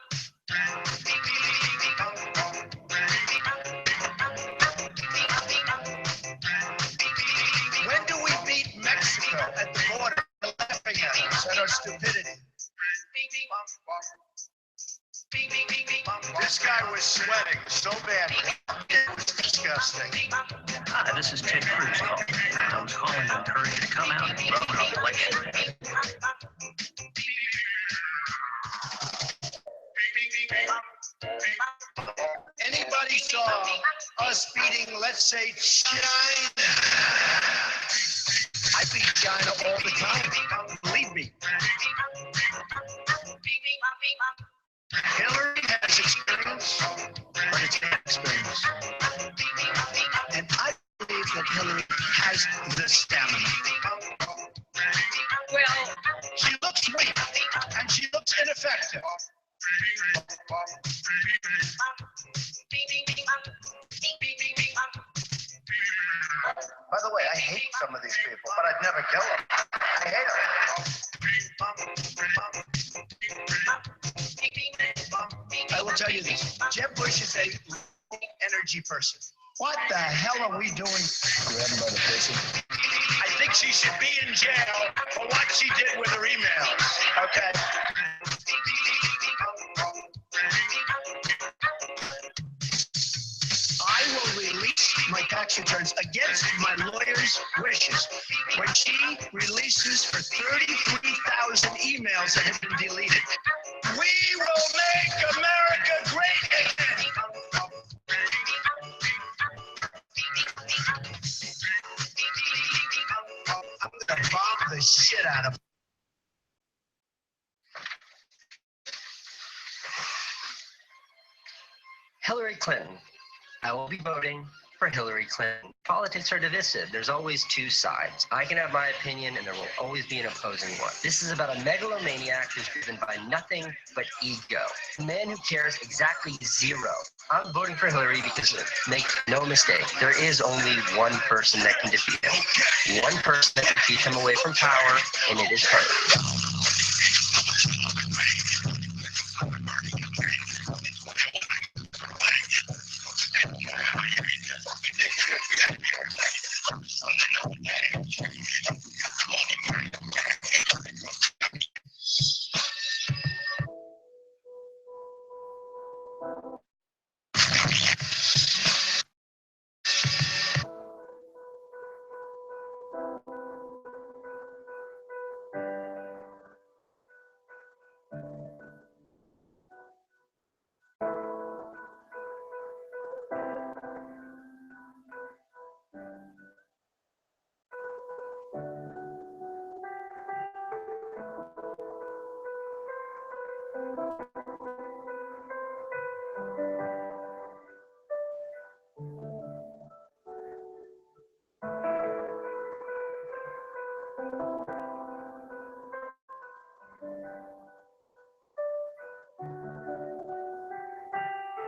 Bing, bing, bing, bing, bing, bong, bong. Bing, bing, bong, bing, bong, bong. Bing, bing, bong, bing, bong. Bing, bing, bing, bing, bing. When do we beat Mexico at the border, laughing at us at our stupidity? Bing, bing, bong, bong. Bing, bing, bing, bing, bong. This guy was sweating so badly. It was disgusting. Hi, this is Ted Cruz calling. I was calling to encourage you to come out and vote on election day. Anybody saw us beating, let's say, China? I beat China all the time. Believe me. Hillary has experience, but it's inexperience. And I believe that Hillary has the stamina. Well, she looks weak, and she looks ineffective. will tell you this. Jeb Bush is a energy person. What the hell are we doing? Grab him by the pussy. I think she should be in jail for what she did with her emails. Okay. I will release my tax returns against my lawyer's wishes when she releases her 33,000 emails that have been deleted. We will make America great again. I'm gonna bomb the shit out of. Hillary Clinton. I will be voting for Hillary Clinton. Politics are divisive. There's always two sides. I can have my opinion, and there will always be an opposing one. This is about a megalomaniac who's driven by nothing but ego. A man who cares exactly zero. I'm voting for Hillary because, make no mistake, there is only one person that can defeat him. One person that can keep him away from power, and it is her.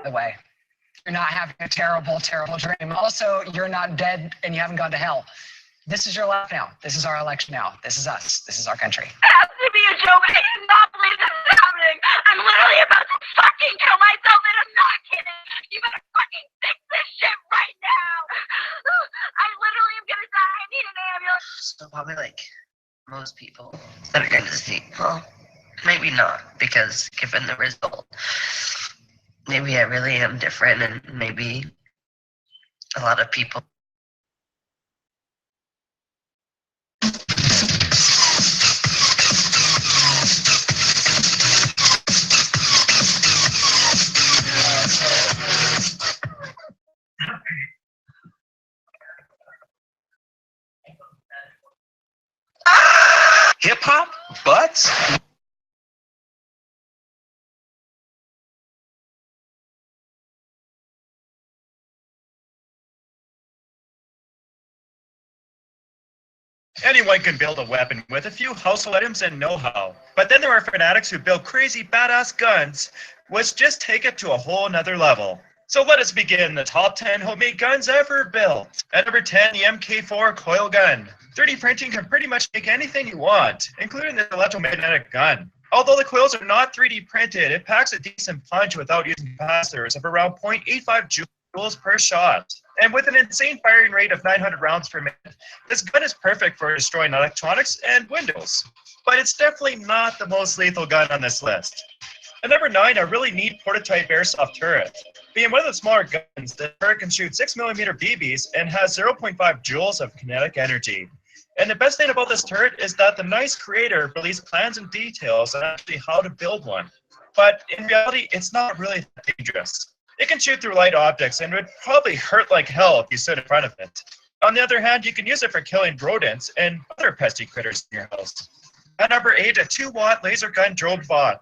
The way. You're not having a terrible, terrible dream. Also, you're not dead and you haven't gone to hell. This is your life now. This is our election now. This is us. This is our country. It has to be a joke. I cannot believe this is happening. I'm literally about to fucking kill myself, and I'm not kidding. You better fucking fix this shit right now. I literally am gonna die. I need an ambulance. So probably like most people that are going to see, well, maybe not, because given the result, maybe I really am different, and maybe a lot of people. Hip hop, butts. Anyone can build a weapon with a few household items and know-how. But then there are fanatics who build crazy badass guns, which just take it to a whole nother level. So let us begin the top 10 homemade guns ever built. At number 10, the MK4 coil gun. 3D printing can pretty much make anything you want, including the electromagnetic gun. Although the coils are not 3D printed, it packs a decent punch without using capacitors of around 0.85 joules per shot. And with an insane firing rate of 900 rounds per minute, this gun is perfect for destroying electronics and windows. But it's definitely not the most lethal gun on this list. At number 9, a really neat prototype airsoft turret. Being one of the smaller guns, the turret can shoot 6mm BBs and has 0.5 joules of kinetic energy. And the best thing about this turret is that the nice creator released plans and details on actually how to build one. But in reality, it's not really that dangerous. It can shoot through light objects and would probably hurt like hell if you stood in front of it. On the other hand, you can use it for killing rodents and other pesky critters in your house. At number 8, a 2-watt laser gun drone bot.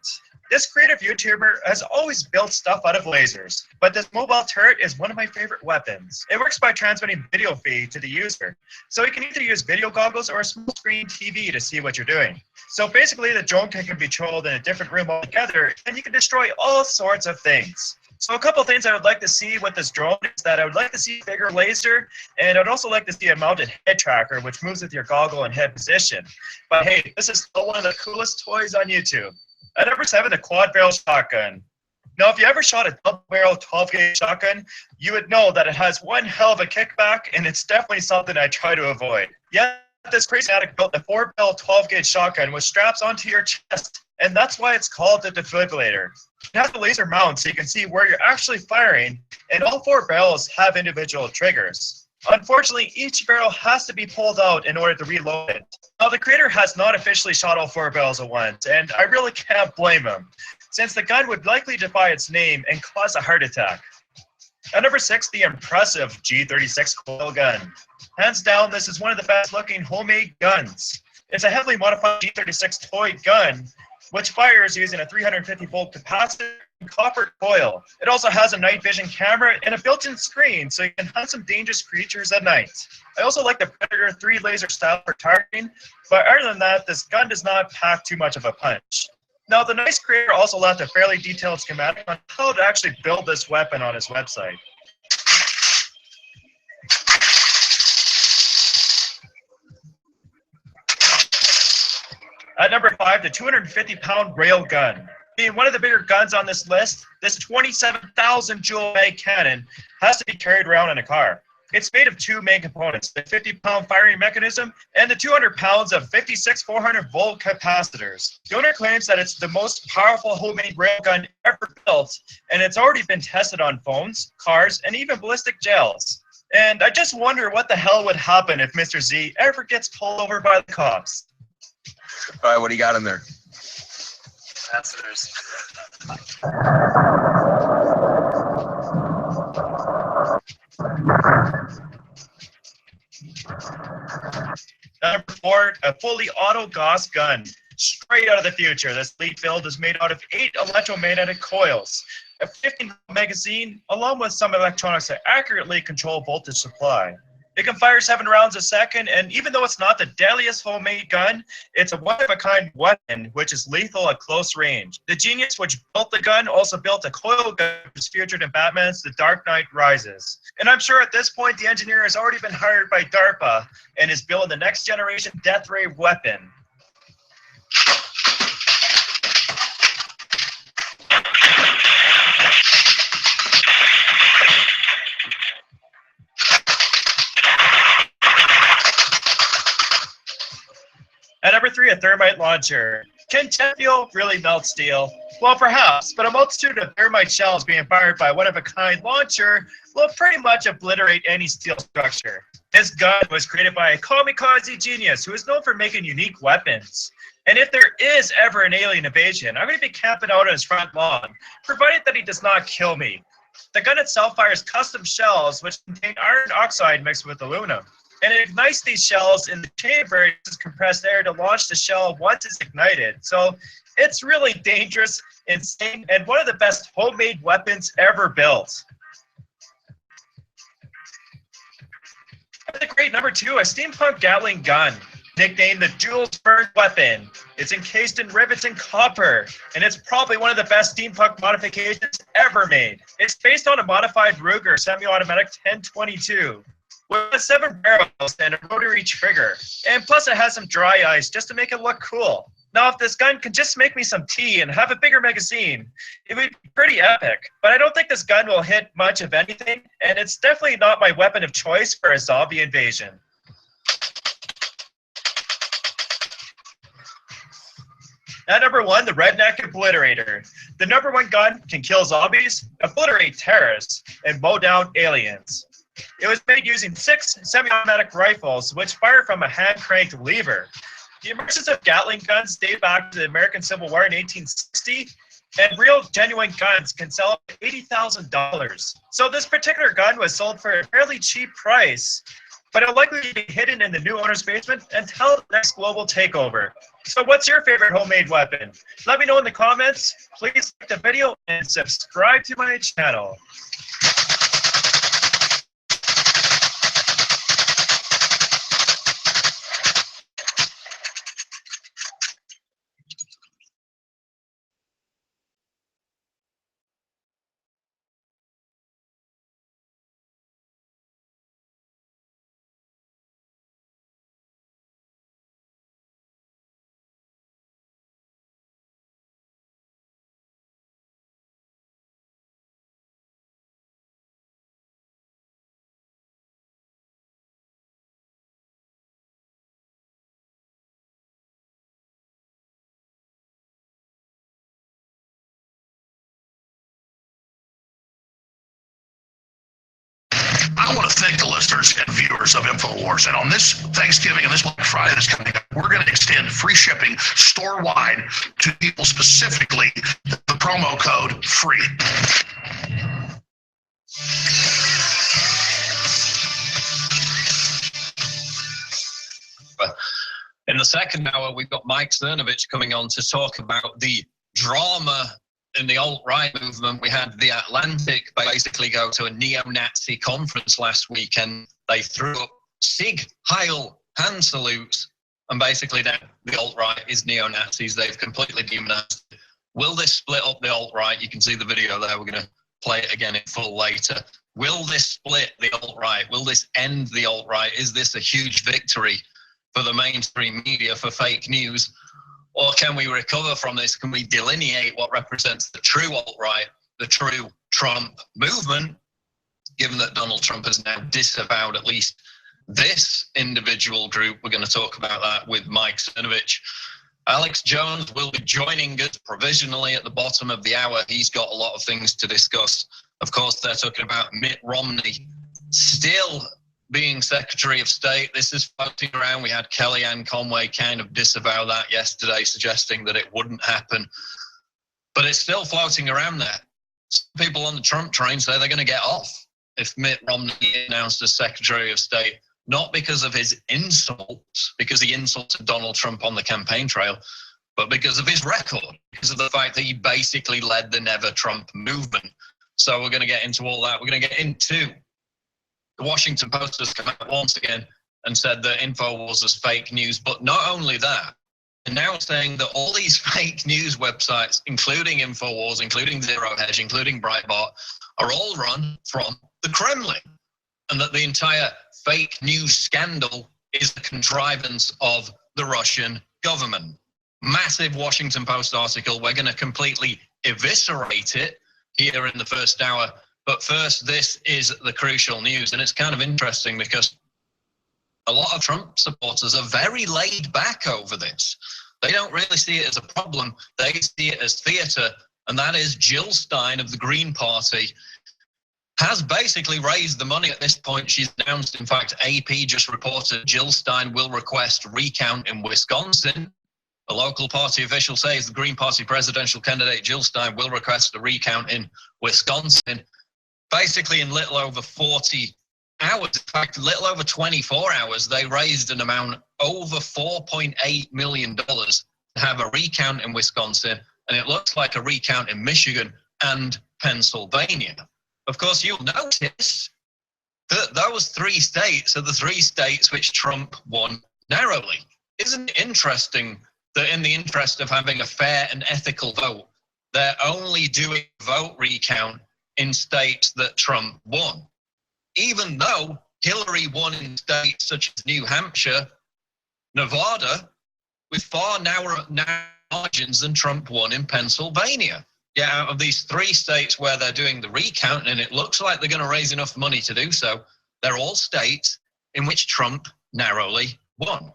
This creative YouTuber has always built stuff out of lasers, but this mobile turret is one of my favorite weapons. It works by transmitting video feed to the user, so you can either use video goggles or a small screen TV to see what you're doing. So basically, the drone can be controlled in a different room altogether, and you can destroy all sorts of things. So a couple things I would like to see with this drone is that I would like to see a bigger laser, and I'd also like to see a mounted head tracker, which moves with your goggle and head position. But hey, this is still one of the coolest toys on YouTube. At number 7, the quad barrel shotgun. Now, if you ever shot a double-barrel 12-gauge shotgun, you would know that it has one hell of a kickback, and it's definitely something I try to avoid. Yet, this crazy addict built a 4-barrel 12-gauge shotgun with straps onto your chest, and that's why it's called the defibrillator. It has a laser mount so you can see where you're actually firing, and all 4 barrels have individual triggers. Unfortunately, each barrel has to be pulled out in order to reload it. Now, the creator has not officially shot all 4 barrels at once, and I really can't blame him, since the gun would likely defy its name and cause a heart attack. At number 6, the impressive G36 coil gun. Hands down, this is one of the best looking homemade guns. It's a heavily modified G36 toy gun, which fires using a 350 volt capacitor and copper coil. It also has a night vision camera and a built-in screen, so you can hunt some dangerous creatures at night. I also like the Predator 3 laser style for targeting, but other than that, this gun does not pack too much of a punch. Now, the nice creator also left a fairly detailed schematic on how to actually build this weapon on his website. At number 5, the 250-pound railgun. Being one of the bigger guns on this list, this 27,000 joule mag cannon has to be carried around in a car. It's made of 2 main components, the 50-pound firing mechanism and the 200 pounds of 56 400-volt capacitors. The owner claims that it's the most powerful homemade railgun ever built, and it's already been tested on phones, cars, and even ballistic gels. And I just wonder what the hell would happen if Mr. Z ever gets pulled over by the cops. All right, what do you got in there? Capacitors. Number 4, a fully auto Gauss gun. Straight out of the future, this lead build is made out of 8 electromagnetic coils, a 15 magazine, along with some electronics that accurately control voltage supply. It can fire 7 rounds a second, and even though it's not the deadliest homemade gun, it's a one-of-a-kind weapon which is lethal at close range. The genius which built the gun also built a coil gun which is featured in Batman's The Dark Knight Rises. And I'm sure at this point the engineer has already been hired by DARPA and is building the next generation death ray weapon. At number 3, a thermite launcher. Can jet fuel really melt steel? Well, perhaps, but a multitude of thermite shells being fired by one-of-a-kind launcher will pretty much obliterate any steel structure. This gun was created by a kamikaze genius who is known for making unique weapons. And if there is ever an alien invasion, I'm going to be camping out on his front lawn, provided that he does not kill me. The gun itself fires custom shells which contain iron oxide mixed with aluminum. And it ignites these shells in the chamber and uses compressed air to launch the shell once it's ignited. So it's really dangerous, insane, and one of the best homemade weapons ever built. At the great number 2, a steampunk Gatling gun, nicknamed the Jules Verne weapon. It's encased in rivets and copper, and it's probably one of the best steampunk modifications ever made. It's based on a modified Ruger semi-automatic 1022. With 7 barrels and a rotary trigger. And plus it has some dry ice just to make it look cool. Now if this gun could just make me some tea and have a bigger magazine, it would be pretty epic. But I don't think this gun will hit much of anything, and it's definitely not my weapon of choice for a zombie invasion. At number 1, the Redneck Obliterator. The number 1 gun can kill zombies, obliterate terrorists, and mow down aliens. It was made using 6 semi-automatic rifles, which fire from a hand-cranked lever. The emergence of Gatling guns date back to the American Civil War in 1860, and real, genuine guns can sell up to $80,000. So this particular gun was sold for a fairly cheap price, but it'll likely be hidden in the new owner's basement until the next global takeover. So what's your favorite homemade weapon? Let me know in the comments. Please like the video and subscribe to my channel. I want to thank the listeners and viewers of InfoWars. And on this Thanksgiving and this Black Friday that's coming up, we're going to extend free shipping store-wide to people specifically. The promo code FREE. In the second hour, we've got Mike Cernovich coming on to talk about the drama in the alt-right movement. We had The Atlantic basically go to a neo-Nazi conference last week, and they threw up Sieg Heil hand salutes, and basically now the alt-right is neo-Nazis. They've completely demonized it. Will this split up the alt-right? You can see the video there. We're going to play it again in full later. Will this split the alt-right? Will this end the alt-right? Is this a huge victory for the mainstream media, for fake news? Or can we recover from this? Can we delineate what represents the true alt-right, the true Trump movement, given that Donald Trump has now disavowed at least this individual group? We're going to talk about that with Mike Cernovich. Alex Jones will be joining us provisionally at the bottom of the hour. He's got a lot of things to discuss. Of course, they're talking about Mitt Romney still being Secretary of State. This is floating around. We had Kellyanne Conway kind of disavow that yesterday, suggesting that it wouldn't happen. But it's still floating around there. Some people on the Trump train say they're going to get off if Mitt Romney announced as Secretary of State, not because of his insults, because he insulted Donald Trump on the campaign trail, but because of his record, because of the fact that he basically led the Never Trump movement. So we're going to get into all that. We're going to get into the Washington Post has come out once again and said that InfoWars is fake news. But not only that, they're now saying that all these fake news websites, including InfoWars, including Zero Hedge, including Breitbart, are all run from the Kremlin. And that the entire fake news scandal is the contrivance of the Russian government. Massive Washington Post article. We're going to completely eviscerate it here in the first hour. But first, this is the crucial news. And it's kind of interesting because a lot of Trump supporters are very laid back over this. They don't really see it as a problem. They see it as theater. And that is Jill Stein of the Green Party has basically raised the money at this point. She's announced, in fact, AP just reported Jill Stein will request recount in Wisconsin. A local party official says the Green Party presidential candidate Jill Stein will request a recount in Wisconsin. Basically, in little over 40 hours, in fact, little over 24 hours, they raised an amount over $4.8 million to have a recount in Wisconsin, and it looks like a recount in Michigan and Pennsylvania. Of course, you'll notice that those three states are the three states which Trump won narrowly. Isn't it interesting that in the interest of having a fair and ethical vote, they're only doing vote recount in states that Trump won, even though Hillary won in states such as New Hampshire, Nevada, with far narrower margins than Trump won in Pennsylvania. Yeah, out of these three states where they're doing the recount, and it looks like they're going to raise enough money to do so, they're all states in which Trump narrowly won.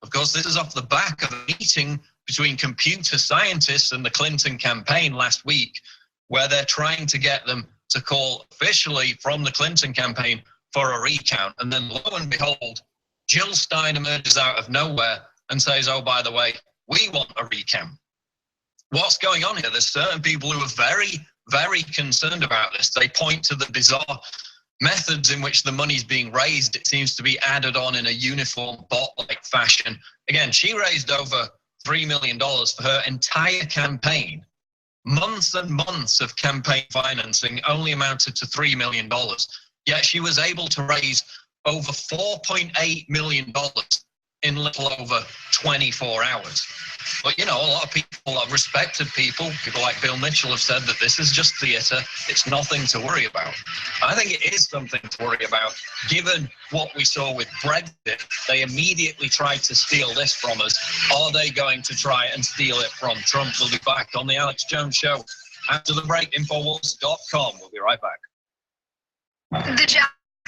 Of course, this is off the back of a meeting between computer scientists and the Clinton campaign last week, where they're trying to get them to call officially from the Clinton campaign for a recount. And then lo and behold, Jill Stein emerges out of nowhere and says, oh, by the way, we want a recount. What's going on here? There's certain people who are very, very concerned about this. They point to the bizarre methods in which the money's being raised. It seems to be added on in a uniform bot-like fashion. Again, she raised over $3 million for her entire campaign. Months and months of campaign financing only amounted to $3 million. Yet she was able to raise over $4.8 million in little over 24 hours. But, you know, a lot of people, a lot of respected people like Bill Mitchell have said that this is just theater. It's nothing to worry about. I think it is something to worry about. Given what we saw with Brexit, they immediately tried to steal this from us. Are they going to try and steal it from Trump? We'll be back on the Alex Jones Show after the break. Infowars.com. We'll be right back. The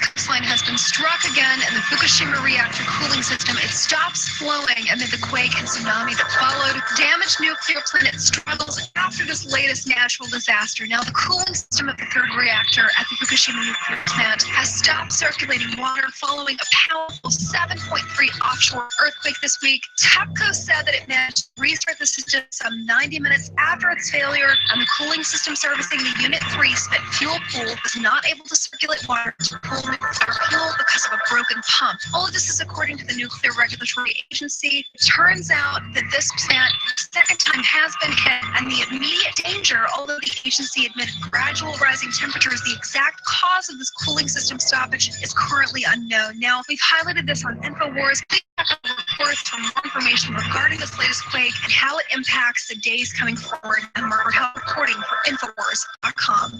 coastline has been struck again, and the Fukushima reactor cooling system, it stops flowing amid the quake and tsunami that followed. Damaged nuclear plant struggles after this latest natural disaster. Now, the cooling system of the third reactor at the Fukushima nuclear plant has stopped circulating water following a powerful 7.3 offshore earthquake this week. TEPCO said that it managed to restart the system some 90 minutes after its failure, and the cooling system servicing the Unit 3 spent fuel pool was not able to circulate water to cool nuclear fuel because of a broken pump. All of this is according to the Nuclear Regulatory Agency. It turns out that this plant, the second time, has been hit, and the immediate danger, although the agency admitted gradual rising temperatures, the exact cause of this cooling system stoppage is currently unknown. Now, we've highlighted this on InfoWars. Please check out the reports for more information regarding this latest quake and how it impacts the days coming forward, and we're reporting for InfoWars.com.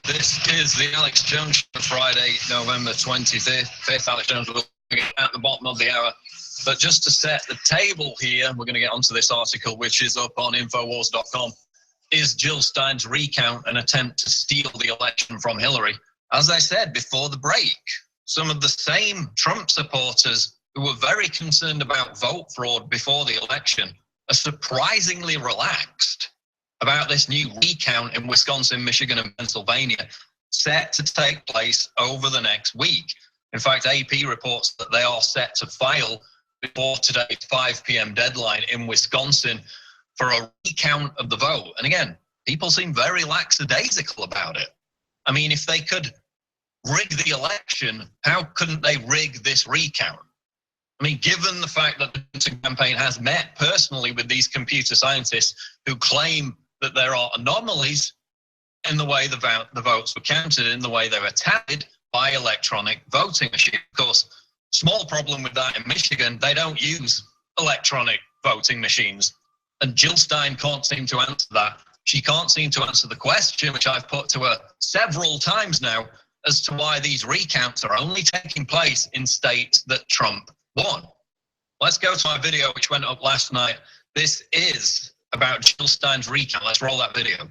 This is the Alex Jones Show, Friday, November 25th. Alex Jones will be at the bottom of the hour. But just to set the table here, we're going to get onto this article, which is up on Infowars.com. Is Jill Stein's recount an attempt to steal the election from Hillary? As I said before the break, some of the same Trump supporters who were very concerned about vote fraud before the election are surprisingly relaxed about this new recount in Wisconsin, Michigan, and Pennsylvania set to take place over the next week. In fact, AP reports that they are set to file before today's 5 p.m. deadline in Wisconsin for a recount of the vote. And again, people seem very lackadaisical about it. I mean, if they could rig the election, how couldn't they rig this recount? I mean, given the fact that the Clinton campaign has met personally with these computer scientists who claim that there are anomalies in the way the votes were counted, in the way they were tallied by electronic voting machines. Of course, small problem with that in Michigan, they don't use electronic voting machines. And Jill Stein can't seem to answer that. She can't seem to answer the question, which I've put to her several times now, as to why these recounts are only taking place in states that Trump won. Let's go to my video, which went up last night. This is about Jill Stein's recount. Let's roll that video.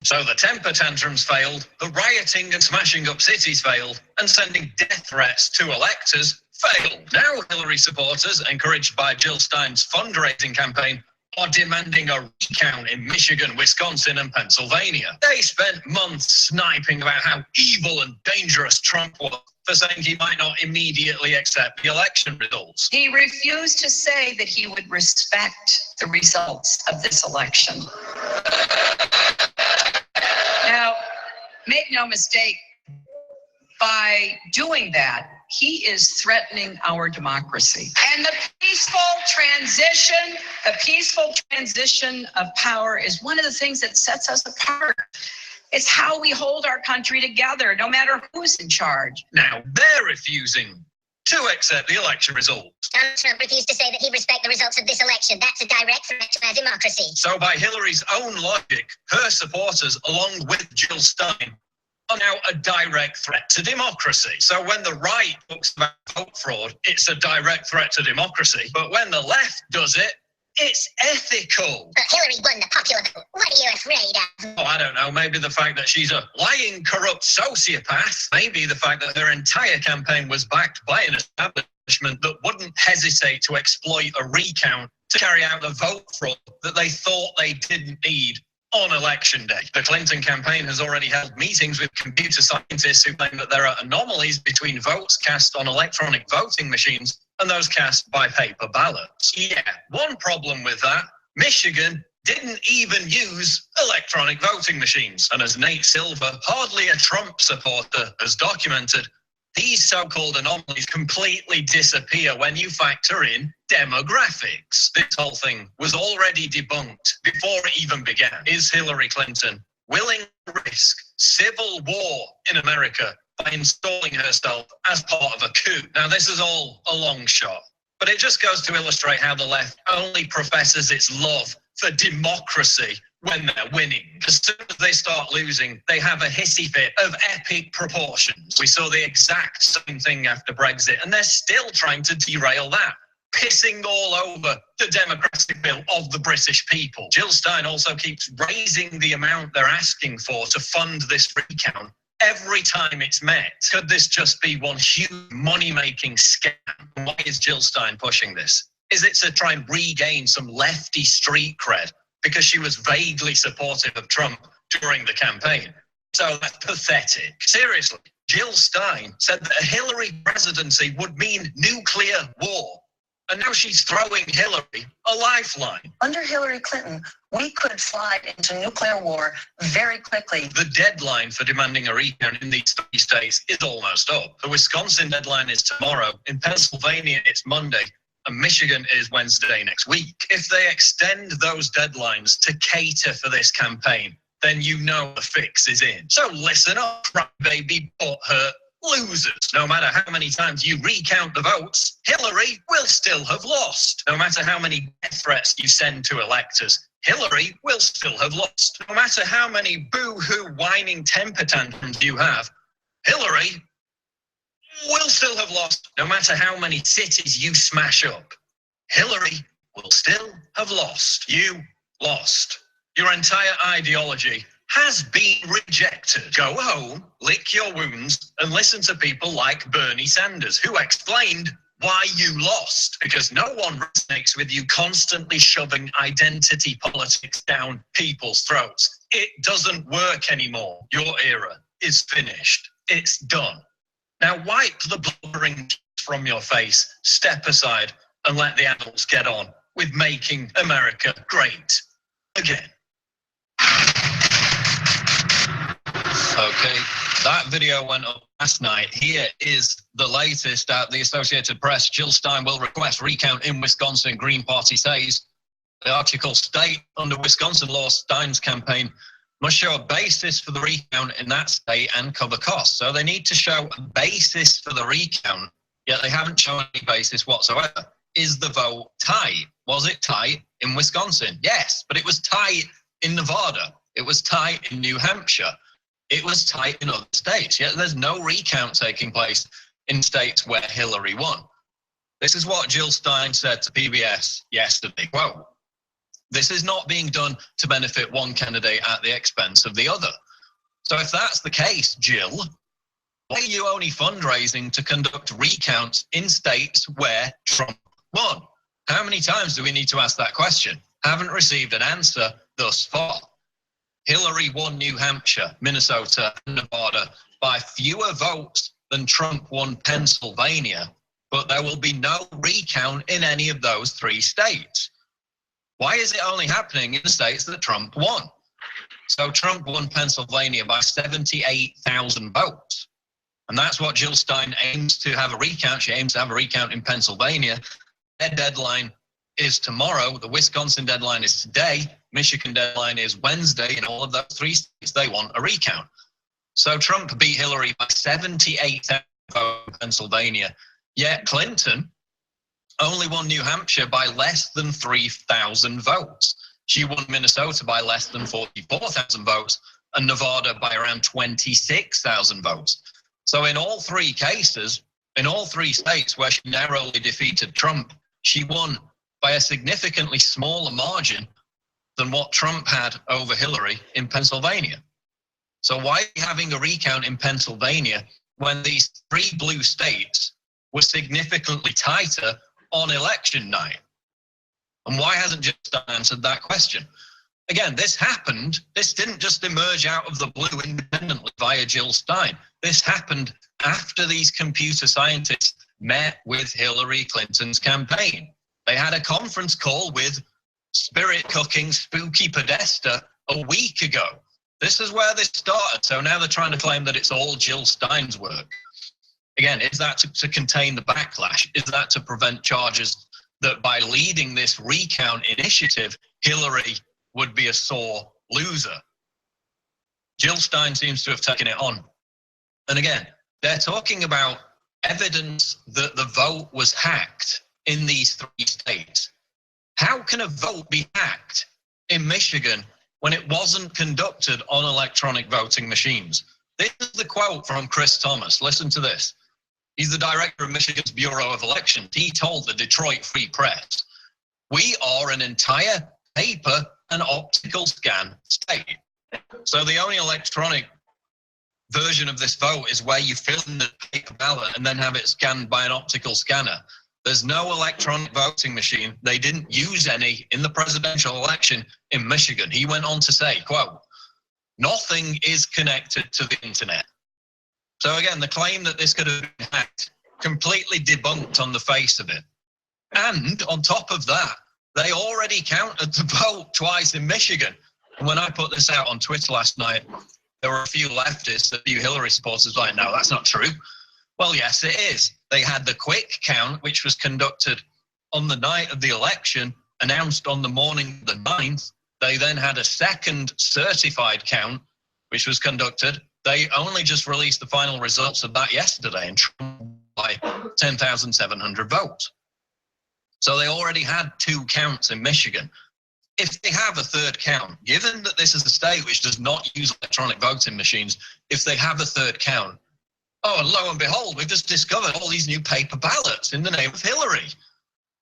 So the temper tantrums failed, the rioting and smashing up cities failed, and sending death threats to electors failed. Now Hillary supporters, encouraged by Jill Stein's fundraising campaign, are demanding a recount in Michigan, Wisconsin, and Pennsylvania. They spent months sniping about how evil and dangerous Trump was for saying he might not immediately accept the election results. He refused to say that he would respect the results of this election. Now, make no mistake, by doing that, he is threatening our democracy. And the peaceful transition of power is one of the things that sets us apart. It's how we hold our country together, no matter who's in charge. Now they're refusing to accept the election results. Donald Trump refused to say that he respects the results of this election. That's a direct threat to our democracy. So by Hillary's own logic, her supporters, along with Jill Stein, are now a direct threat to democracy. So when the right talks about vote fraud, it's a direct threat to democracy. But when the left does it, it's ethical. But Hillary won the popular vote. What are you afraid of? Oh, I don't know. Maybe the fact that she's a lying, corrupt sociopath. Maybe the fact that her entire campaign was backed by an establishment that wouldn't hesitate to exploit a recount to carry out the vote fraud that they thought they didn't need on election day. The Clinton campaign has already held meetings with computer scientists who claim that there are anomalies between votes cast on electronic voting machines and those cast by paper ballots. Yeah, one problem with that, Michigan didn't even use electronic voting machines. And as Nate Silver, hardly a Trump supporter, has documented, these so-called anomalies completely disappear when you factor in demographics. This whole thing was already debunked before it even began. Is Hillary Clinton willing to risk civil war in America by installing herself as part of a coup? Now, this is all a long shot, but it just goes to illustrate how the left only professes its love for democracy when they're winning. As soon as they start losing, they have a hissy fit of epic proportions. We saw the exact same thing after Brexit, and they're still trying to derail that. pissing all over the democratic will of the British people. Jill Stein also keeps raising the amount they're asking for to fund this recount every time it's met. Could this just be one huge money-making scam? Why is Jill Stein pushing this? Is it to try and regain some lefty street cred because she was vaguely supportive of Trump during the campaign? So that's pathetic. Seriously, Jill Stein said that a Hillary presidency would mean nuclear war. And now she's throwing Hillary a lifeline. Under Hillary Clinton, we could slide into nuclear war very quickly. The deadline for demanding a recount in these 3 states is almost up. The Wisconsin deadline is tomorrow. In Pennsylvania, it's Monday. And Michigan is Wednesday next week. If they extend those deadlines to cater for this campaign, then you know the fix is in. So listen up, crybaby, butthurt losers. No matter how many times you recount the votes, Hillary will still have lost. No matter how many death threats you send to electors, Hillary will still have lost. No matter how many boo-hoo whining temper tantrums you have, Hillary will still have lost. No matter how many cities you smash up, Hillary will still have lost. You lost. Your entire ideology has been rejected. Go home, lick your wounds, and listen to people like Bernie Sanders, who explained why you lost. Because no one resonates with you constantly shoving identity politics down people's throats. It doesn't work anymore. Your era is finished. It's done. Now wipe the blubbering from your face, step aside, and let the adults get on with making America great again. Okay, that video went up last night. Here is the latest at the Associated Press. Jill Stein will request recount in Wisconsin, Green Party says. The article states, under Wisconsin law, Stein's campaign must show a basis for the recount in that state and cover costs. So they need to show a basis for the recount, yet they haven't shown any basis whatsoever. Is the vote tight? Was it tight in Wisconsin? Yes, but it was tight in Nevada. It was tight in New Hampshire. It was tight in other states, yet there's no recount taking place in states where Hillary won. This is what Jill Stein said to PBS yesterday. Quote, this is not being done to benefit one candidate at the expense of the other. So if that's the case, Jill, why are you only fundraising to conduct recounts in states where Trump won? How many times do we need to ask that question? Haven't received an answer thus far. Hillary won New Hampshire, Minnesota, and Nevada by fewer votes than Trump won Pennsylvania, but there will be no recount in any of those 3 states. Why is it only happening in the states that Trump won? So Trump won Pennsylvania by 78,000 votes. And that's what Jill Stein aims to have a recount. She aims to have a recount in Pennsylvania. Their deadline is tomorrow. The Wisconsin deadline is today. Michigan deadline is Wednesday. In all of those 3 states, they want a recount. So Trump beat Hillary by 78,000 votes in Pennsylvania. Yet Clinton only won New Hampshire by less than 3,000 votes. She won Minnesota by less than 44,000 votes and Nevada by around 26,000 votes. So in all 3 cases, in all 3 states where she narrowly defeated Trump, she won by a significantly smaller margin than what Trump had over Hillary in Pennsylvania. So why are you having a recount in Pennsylvania when these 3 blue states were significantly tighter on election night? And why hasn't Jill Stein answered that question? Again, this happened. This didn't just emerge out of the blue independently via Jill Stein. This happened after these computer scientists met with Hillary Clinton's campaign. They had a conference call with Spirit Cooking Spooky Podesta a week ago. This is where this started. So now they're trying to claim that it's all Jill Stein's work. Again, is that to contain the backlash? Is that to prevent charges that by leading this recount initiative, Hillary would be a sore loser? Jill Stein seems to have taken it on. And again, they're talking about evidence that the vote was hacked in these 3 states. How can a vote be hacked in Michigan when it wasn't conducted on electronic voting machines? This is the quote from Chris Thomas. Listen to this. He's the director of Michigan's Bureau of Elections. He told the Detroit Free Press, "We are an entire paper and optical scan state." So the only electronic version of this vote is where you fill in the paper ballot and then have it scanned by an optical scanner. There's no electronic voting machine. They didn't use any in the presidential election in Michigan. He went on to say, quote, "Nothing is connected to the internet." So again, the claim that this could have been hacked, completely debunked on the face of it. And on top of that, they already counted the vote twice in Michigan. And when I put this out on Twitter last night, there were a few leftists, a few Hillary supporters like, "No, that's not true." Well, yes, it is. They had the quick count, which was conducted on the night of the election, announced on the morning of the 9th. They then had a second certified count, which was conducted. They only just released the final results of that yesterday and by 10,700 votes. So they already had 2 counts in Michigan. If they have a third count, given that this is a state which does not use electronic voting machines, if they have a third count, oh, and lo and behold, we've just discovered all these new paper ballots in the name of Hillary.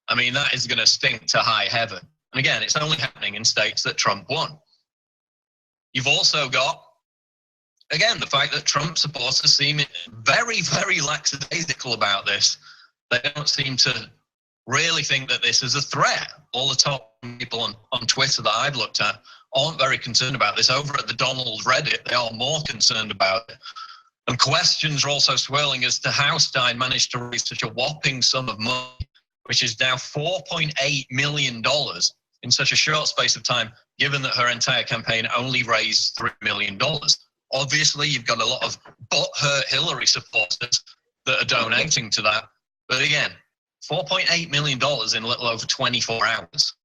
I mean, that is going to stink to high heaven. And again, it's only happening in states that Trump won. You've also got, again, the fact that Trump supporters seem very, very lackadaisical about this. They don't seem to really think that this is a threat. All the top people on Twitter that I've looked at aren't very concerned about this. Over at the Donald Reddit, they are more concerned about it. And questions are also swirling as to how Stein managed to raise such a whopping sum of money, which is now $4.8 million in such a short space of time, given that her entire campaign only raised $3 million. Obviously, you've got a lot of butthurt Hillary supporters that are donating to that. But again, $4.8 million in a little over 24 hours.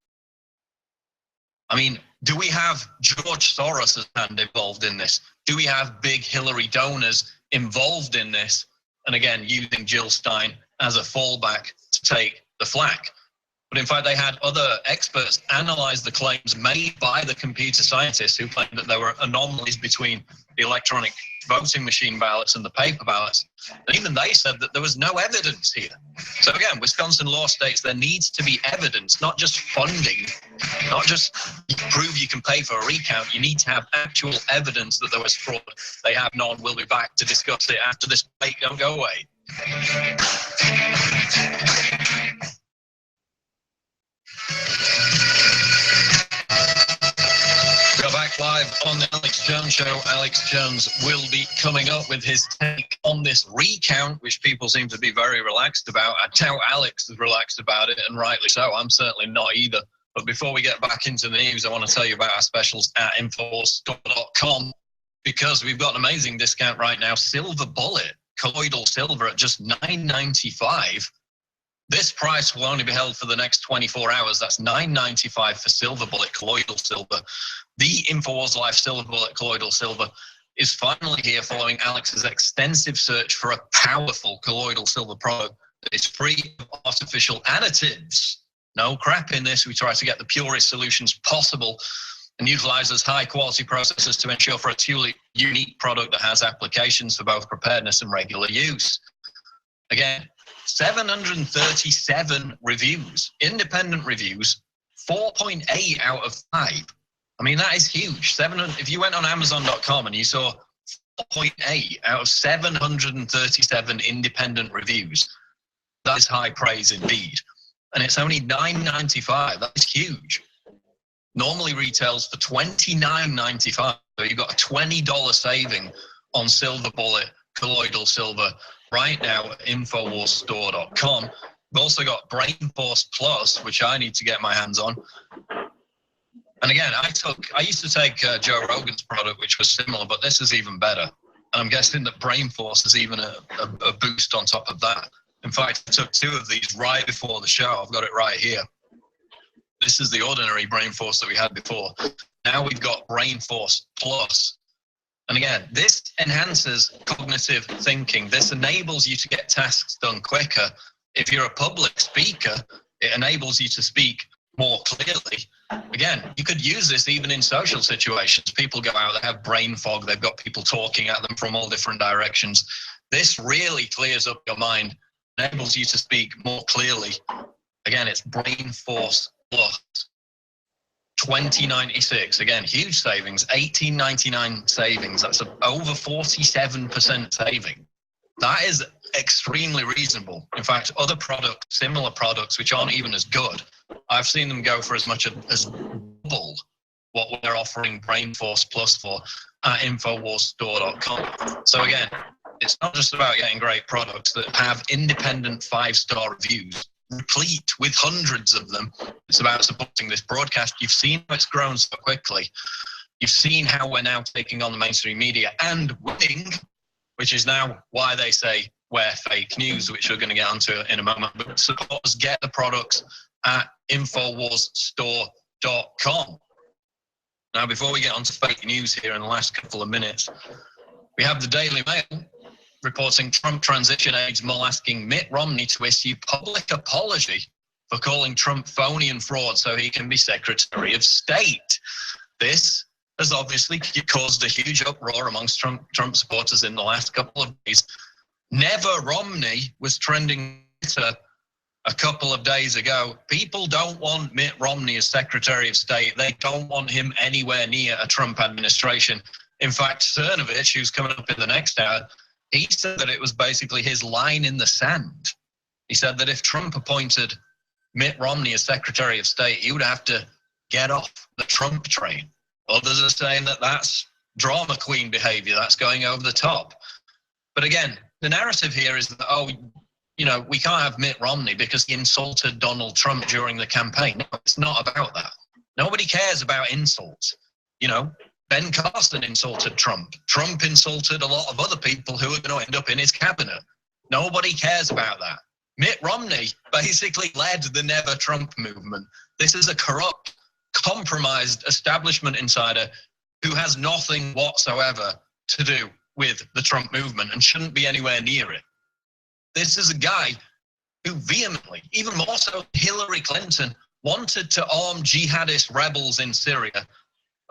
I mean, do we have George Soros' hand involved in this? Do we have big Hillary donors involved in this? And again, using Jill Stein as a fallback to take the flak. But in fact, they had other experts analyze the claims made by the computer scientists who claimed that there were anomalies between the electronic voting machine ballots and the paper ballots. And even they said that there was no evidence here. So again, Wisconsin law states there needs to be evidence, not just funding, not just prove you can pay for a recount. You need to have actual evidence that there was fraud. They have none. We'll be back to discuss it after this break. Don't go away. Go back live on the Alex Jones Show. Alex Jones will be coming up with his take on this recount, which people seem to be very relaxed about. I doubt Alex is relaxed about it, and rightly so. I'm certainly not either. But before we get back into the news, I want to tell you about our specials at InfoWarsStore.com, because we've got an amazing discount right now. Silver Bullet, colloidal silver at just $9.95. This price will only be held for the next 24 hours. That's $9.95 for Silver Bullet colloidal silver. The InfoWars Life Silver Bullet colloidal silver is finally here following Alex's extensive search for a powerful colloidal silver product that is free of artificial additives. No crap in this. We try to get the purest solutions possible and utilizes high quality processes to ensure for a truly unique product that has applications for both preparedness and regular use. Again, 737 reviews, independent reviews, 4.8 out of 5. I mean, that is huge. If you went on Amazon.com and you saw 4.8 out of 737 independent reviews, that is high praise indeed. And it's only $9.95. That is huge. Normally retails for $29.95. So you've got a $20 saving on Silver Bullet colloidal silver right now at InfoWarsStore.com. We've also got BrainForce Plus, which I need to get my hands on. And again, I used to take Joe Rogan's product, which was similar, but this is even better. And I'm guessing that BrainForce is even a boost on top of that. In fact, I took 2 of these right before the show. I've got it right here. This is the ordinary BrainForce that we had before. Now we've got BrainForce Plus. And again, this enhances cognitive thinking. This enables you to get tasks done quicker. If you're a public speaker, it enables you to speak more clearly. Again, you could use this even in social situations. People go out, they have brain fog, they've got people talking at them from all different directions. This really clears up your mind, enables you to speak more clearly. Again, it's Brain Force Plus. $20.96. Again, huge savings. $18.99 savings. That's over 47% saving. That is extremely reasonable. In fact, other products, similar products, which aren't even as good, I've seen them go for as much as double what we're offering Brain Force Plus for at InfoWarsStore.com. So again, it's not just about getting great products that have independent 5-star reviews, replete with hundreds of them. It's about supporting this broadcast. You've seen how it's grown so quickly. You've seen how we're now taking on the mainstream media and winning, which is now why they say we're fake news, which we're going to get onto in a moment. But support us, get the products at InfoWarsStore.com. Now, before we get onto fake news here in the last couple of minutes, we have the Daily Mail reporting Trump transition aides asking Mitt Romney to issue public apology for calling Trump phony and fraud so he can be Secretary of State. This has obviously caused a huge uproar amongst Trump supporters in the last couple of days. Never Romney was trending Twitter a couple of days ago. People don't want Mitt Romney as Secretary of State. They don't want him anywhere near a Trump administration. In fact, Cernovich, who's coming up in the next hour, he said that it was basically his line in the sand. He said that if Trump appointed Mitt Romney as Secretary of State, he would have to get off the Trump train. Others are saying that that's drama queen behavior. That's going over the top. But again, the narrative here is that, oh, you know, we can't have Mitt Romney because he insulted Donald Trump during the campaign. No, it's not about that. Nobody cares about insults. You know, Ben Carson insulted Trump. Trump insulted a lot of other people who are going to end up in his cabinet. Nobody cares about that. Mitt Romney basically led the Never Trump movement. This is a corrupt, compromised establishment insider who has nothing whatsoever to do with the Trump movement and shouldn't be anywhere near it. This is a guy who vehemently, even more so Hillary Clinton, wanted to arm jihadist rebels in Syria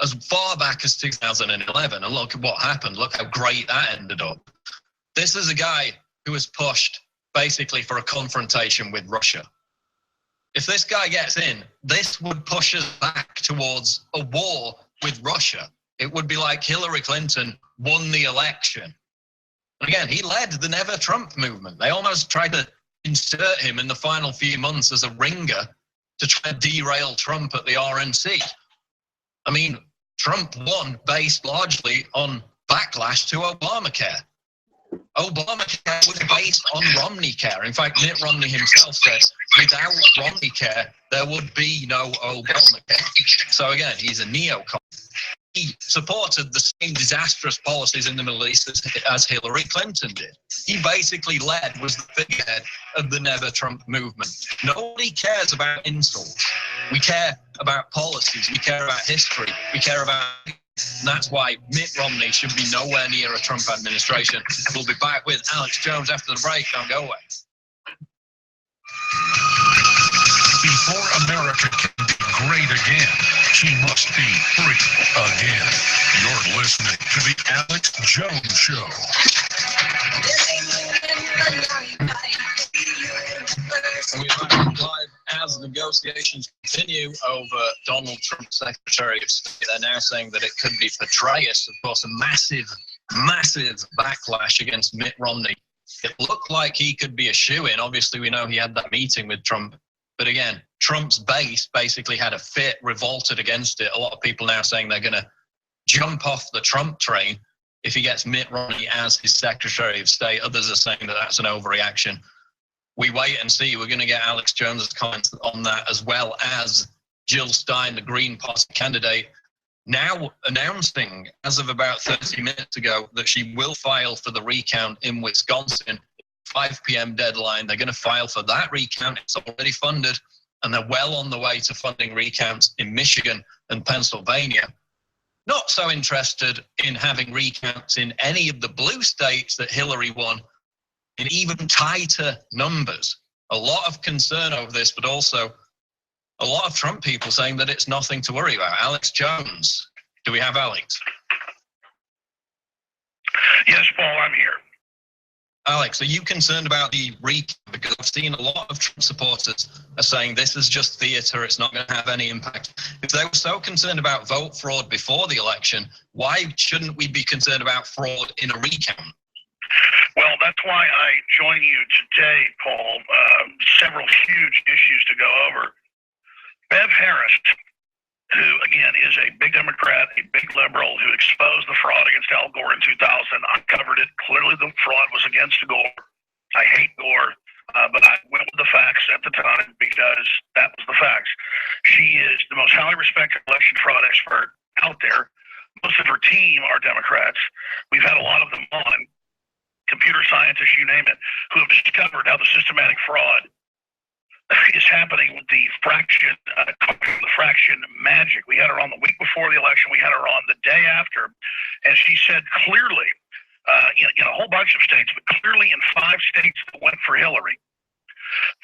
as far back as 2011. And look at what happened. Look how great that ended up. This is a guy who was pushed basically for a confrontation with Russia. If this guy gets in, this would push us back towards a war with Russia. It would be like Hillary Clinton won the election. And again, he led the Never Trump movement. They almost tried to insert him in the final few months as a ringer to try to derail Trump at the RNC. I mean, Trump won based largely on backlash to Obamacare. Obamacare was based on Romney care. In fact, Mitt Romney himself said, without Romney care, there would be no Obamacare. So again, he's a neocon. He supported the same disastrous policies in the Middle East as Hillary Clinton did. He basically was the figurehead of the Never Trump movement. Nobody cares about insults. We care about policies. We care about history. We care about... And that's why Mitt Romney should be nowhere near a Trump administration. We'll be back with Alex Jones after the break. Don't go away. Before America can be great again, she must be free again. You're listening to the Alex Jones Show. We are live as negotiations continue over Donald Trump's Secretary of State. They're now saying that it could be Petraeus. Of course, a massive, massive backlash against Mitt Romney. It looked like he could be a shoo-in. Obviously, we know he had that meeting with Trump. But again, Trump's base basically had a fit, revolted against it. A lot of people now saying they're going to jump off the Trump train if he gets Mitt Romney as his Secretary of State. Others are saying that that's an overreaction. We wait and see. We're going to get Alex Jones's comments on that, as well as Jill Stein, the Green Party candidate, now announcing, as of about 30 minutes ago, that she will file for the recount in Wisconsin. 5 p.m. deadline. They're going to file for that recount. It's already funded, and they're well on the way to funding recounts in Michigan and Pennsylvania. Not so interested in having recounts in any of the blue states that Hillary won in even tighter numbers. A lot of concern over this, but also a lot of Trump people saying that it's nothing to worry about. Alex Jones. Do we have Alex? Yes, Paul, I'm here. Alex, are you concerned about the recount? Because I've seen a lot of Trump supporters are saying this is just theater, it's not going to have any impact. If they were so concerned about vote fraud before the election, why shouldn't we be concerned about fraud in a recount? Well, that's why I join you today, Paul. Several huge issues to go over. Bev Harris, who, again, is a big Democrat, a big liberal, who exposed the fraud against Al Gore in 2000. I covered it. Clearly, the fraud was against Gore. I hate Gore, but I went with the facts at the time because that was the facts. She is the most highly respected election fraud expert out there. Most of her team are Democrats. We've had a lot of them on, computer scientists, you name it, who have discovered how the systematic fraud is happening with the fraction magic. We had her on the week before the election. We had her on the day after, and she said clearly, in a whole bunch of states, but clearly in 5 states that went for Hillary,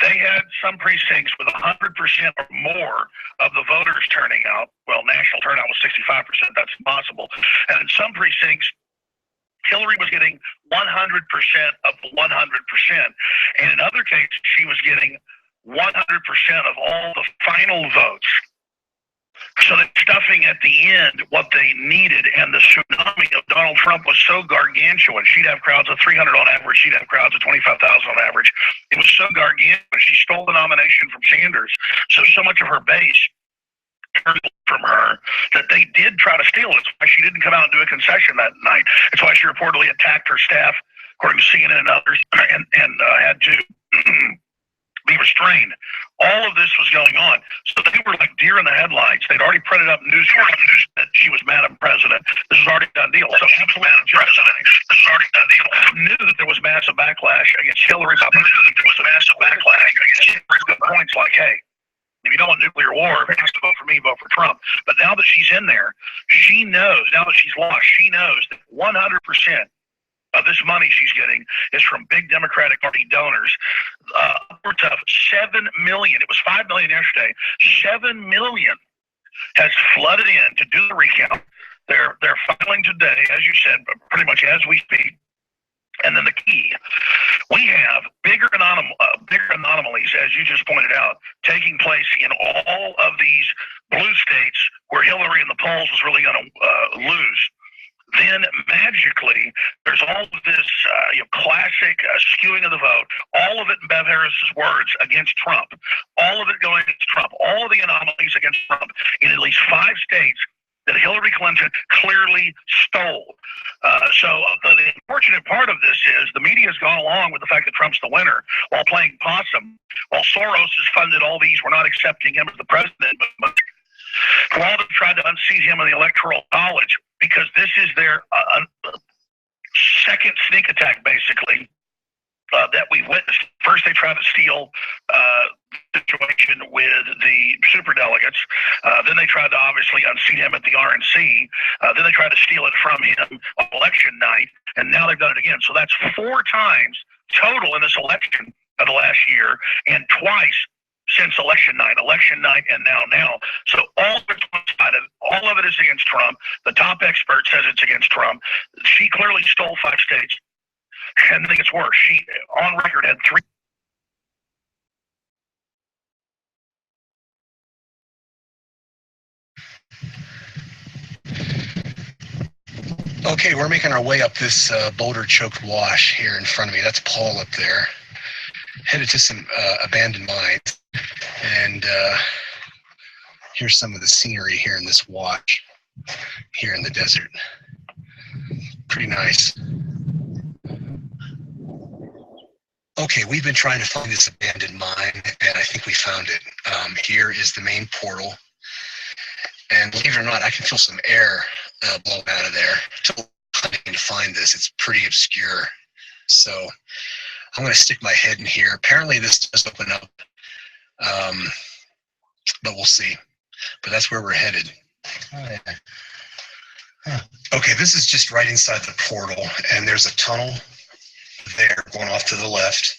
they had some precincts with 100% or more of the voters turning out. Well, national turnout was 65%. That's impossible. And in some precincts, Hillary was getting 100% of the 100%. And in other cases, she was getting 100% of all the final votes. So that stuffing at the end what they needed, and the tsunami of Donald Trump was so gargantuan. She'd have crowds of 300 on average. She'd have crowds of 25,000 on average. It was so gargantuan. She stole the nomination from Sanders. So much of her base turned from her that they did try to steal it. That's why she didn't come out and do a concession that night. That's why she reportedly attacked her staff, according to CNN and others, and had to be restrained. All of this was going on. So they were like deer in the headlights. They'd already printed up news that she was Madam President. This was already a done deal. So absolutely, Madam President, this is already a done deal. Knew that there was massive backlash against Hillary. Good points like, hey, if you don't want nuclear war, if you have to vote for me, vote for Trump. But now that she's in there, she knows, now that she's lost, she knows that 100% of this money she's getting is from big Democratic Party donors. Upwards of 7 million. It was 5 million yesterday. 7 million has flooded in to do the recount. They're filing today, as you said, pretty much as we speak. And then the key, we have bigger anomalies, as you just pointed out, taking place in all of these blue states where Hillary in the polls was really going to lose. Then magically, there's all of this classic skewing of the vote, all of it in Bev Harris's words against Trump, all of it going against Trump, all of the anomalies against Trump in at least 5 states that Hillary Clinton clearly stole. So the unfortunate part of this is the media has gone along with the fact that Trump's the winner while playing possum. While Soros has funded all these, we're not accepting him as the president, but while they've tried to unseat him in the Electoral College, because this is their second sneak attack, basically, that we witnessed. First, they tried to steal the situation with the superdelegates. Then they tried to obviously unseat him at the RNC. Then they tried to steal it from him on election night, and now they've done it again. So that's 4 times total in this election of the last year, and twice since election night, and now. So all of it's one-sided. All of it is against Trump. The top expert says it's against Trump. She clearly stole 5 states. And I think it's worse. She, on record, had 3. Okay, we're making our way up this boulder-choked wash here in front of me. That's Paul up there. Headed to some abandoned mines. And here's some of the scenery here in this wash here in the desert. Pretty nice. Okay, we've been trying to find this abandoned mine, and I think we found it. Here is the main portal. And believe it or not, I can feel some air blowing out of there. Took hunting to find this. It's pretty obscure. So I'm going to stick my head in here. Apparently this does open up, but we'll see. But that's where we're headed. Oh, yeah. Okay, this is just right inside the portal, and there's a tunnel there going off to the left,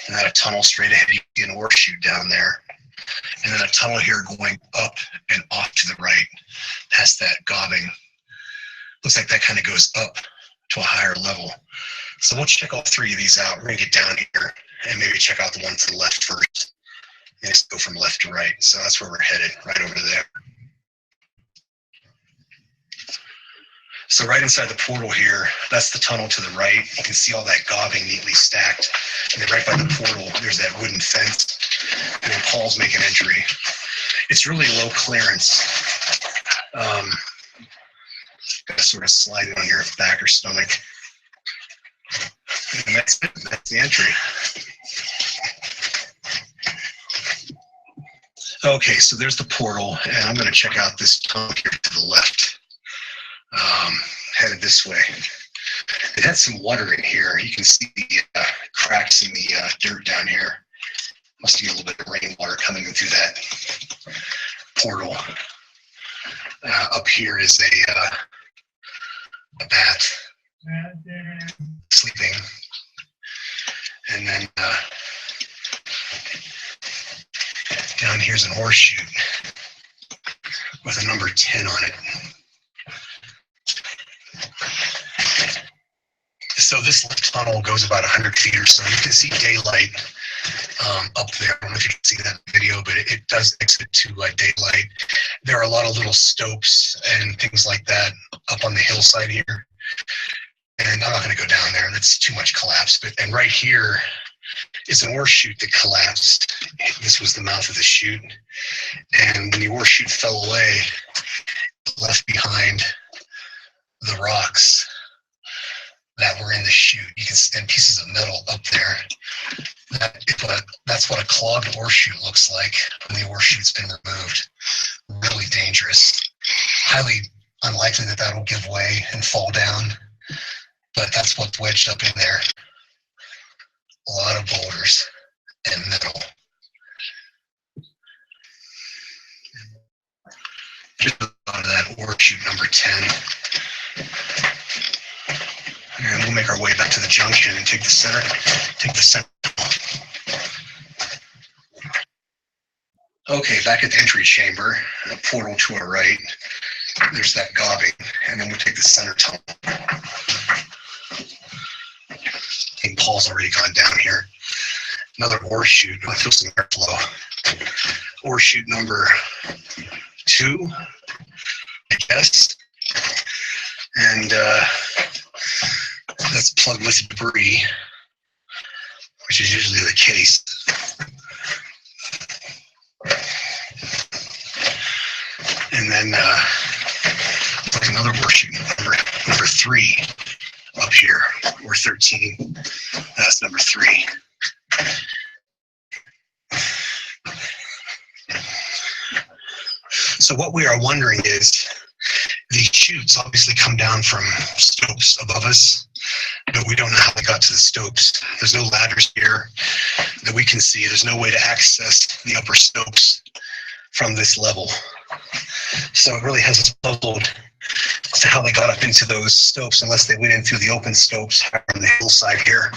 and then a tunnel straight ahead, you see an ore chute down there, and then a tunnel here going up and off to the right past that gobbing. Looks like that kind of goes up to a higher level So we'll check all three of these out. We're gonna get down here and maybe check out the one to the left first. And just go from left to right. So that's where we're headed, right over there. So right inside the portal here, that's the tunnel to the right. You can see all that gobbing neatly stacked. And then right by the portal, there's that wooden fence. And then Paul's making entry. It's really low clearance. Gotta sort of slide it on your back or stomach. And that's it. That's the entry. Okay, so there's the portal, and I'm going to check out this tunnel here to the left. Headed this way. It had some water in here. You can see the cracks in the dirt down here. Must be a little bit of rainwater coming in through that portal. Up here is a bat sleeping. And then down here's an ore chute with a number 10 on it. So this tunnel goes about 100 feet or so. You can see daylight up there. I don't know if you can see that video, but it does exit to daylight. There are a lot of little stopes and things like that up on the hillside here. And I'm not going to go down there. That's too much collapse. And right here is an ore chute that collapsed. This was the mouth of the chute. And when the ore chute fell away, it left behind the rocks that were in the chute. You can see pieces of metal up there. That's what a clogged ore chute looks like when the ore chute's been removed. Really dangerous. Highly unlikely that that'll give way and fall down, but that's what's wedged up in there. A lot of boulders and metal. Just out of that ore chute number 10. And we'll make our way back to the junction and take the center. Okay, back at the entry chamber, a portal to our right. There's that gobbing, and then we'll take the center tunnel. I think Paul's already gone down here. Another ore chute. I feel some airflow. Ore chute number 2, I guess. And that's plugged with debris, which is usually the case. And then like another ore chute, number 3 up here, or 13. That's number 3. So what we are wondering is, these chutes obviously come down from stopes above us, but we don't know how they got to the stopes. There's no ladders here that we can see. There's no way to access the upper stopes from this level. So it really has us puzzled as to how they got up into those stopes, unless they went in through the open stopes on the hillside here.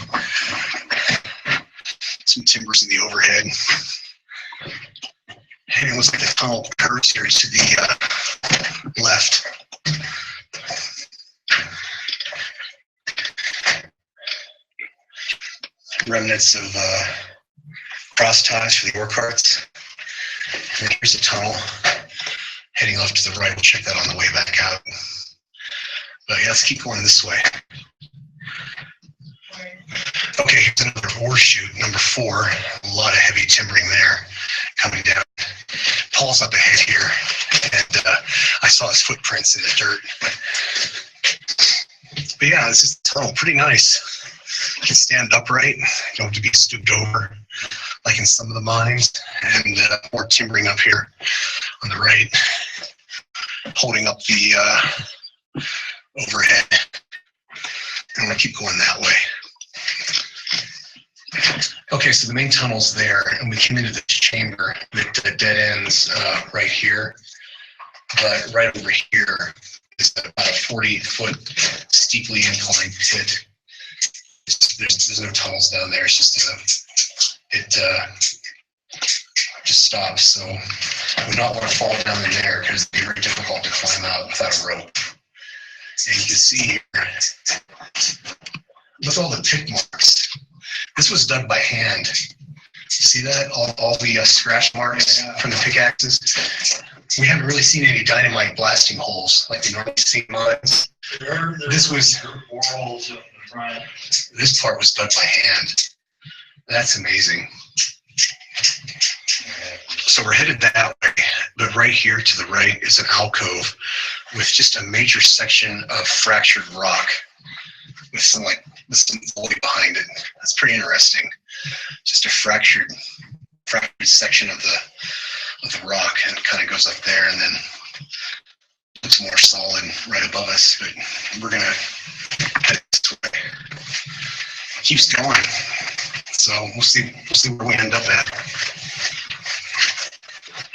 Some timbers in the overhead. And it looks like the tunnel curves here to the left. Remnants of cross ties for the ore carts. And then here's a tunnel heading off to the right. We'll check that on the way back out. But yeah, let's keep going this way. Okay, here's another ore chute, number 4. A lot of heavy timbering there coming down. Paul's up ahead here, and I saw his footprints in the dirt. But yeah, this is the tunnel, pretty nice. You can stand upright, you don't have to be stooped over like in some of the mines, and more timbering up here on the right, holding up the overhead. I'm gonna keep going that way. Okay, so the main tunnel's there, and we came into this chamber that dead ends right here. But right over here is about a 40-foot steeply inclined pit. There's no tunnels down there. It's just it just stops. So I would not want to fall down in there because it'd be very difficult to climb out without a rope. And you can see here, Look at all the pick marks. This was dug by hand. See that? All the scratch marks from the pickaxes. We haven't really seen any dynamite blasting holes like we normally see mines. This part was dug by hand. That's amazing. So we're headed that way, but right here to the right is an alcove with just a major section of fractured rock with some void behind it. That's pretty interesting. Just a fractured section of the rock, and it kind of goes up there and then looks more solid right above us. But we're gonna head this way. Keeps going. So we'll see where we end up at.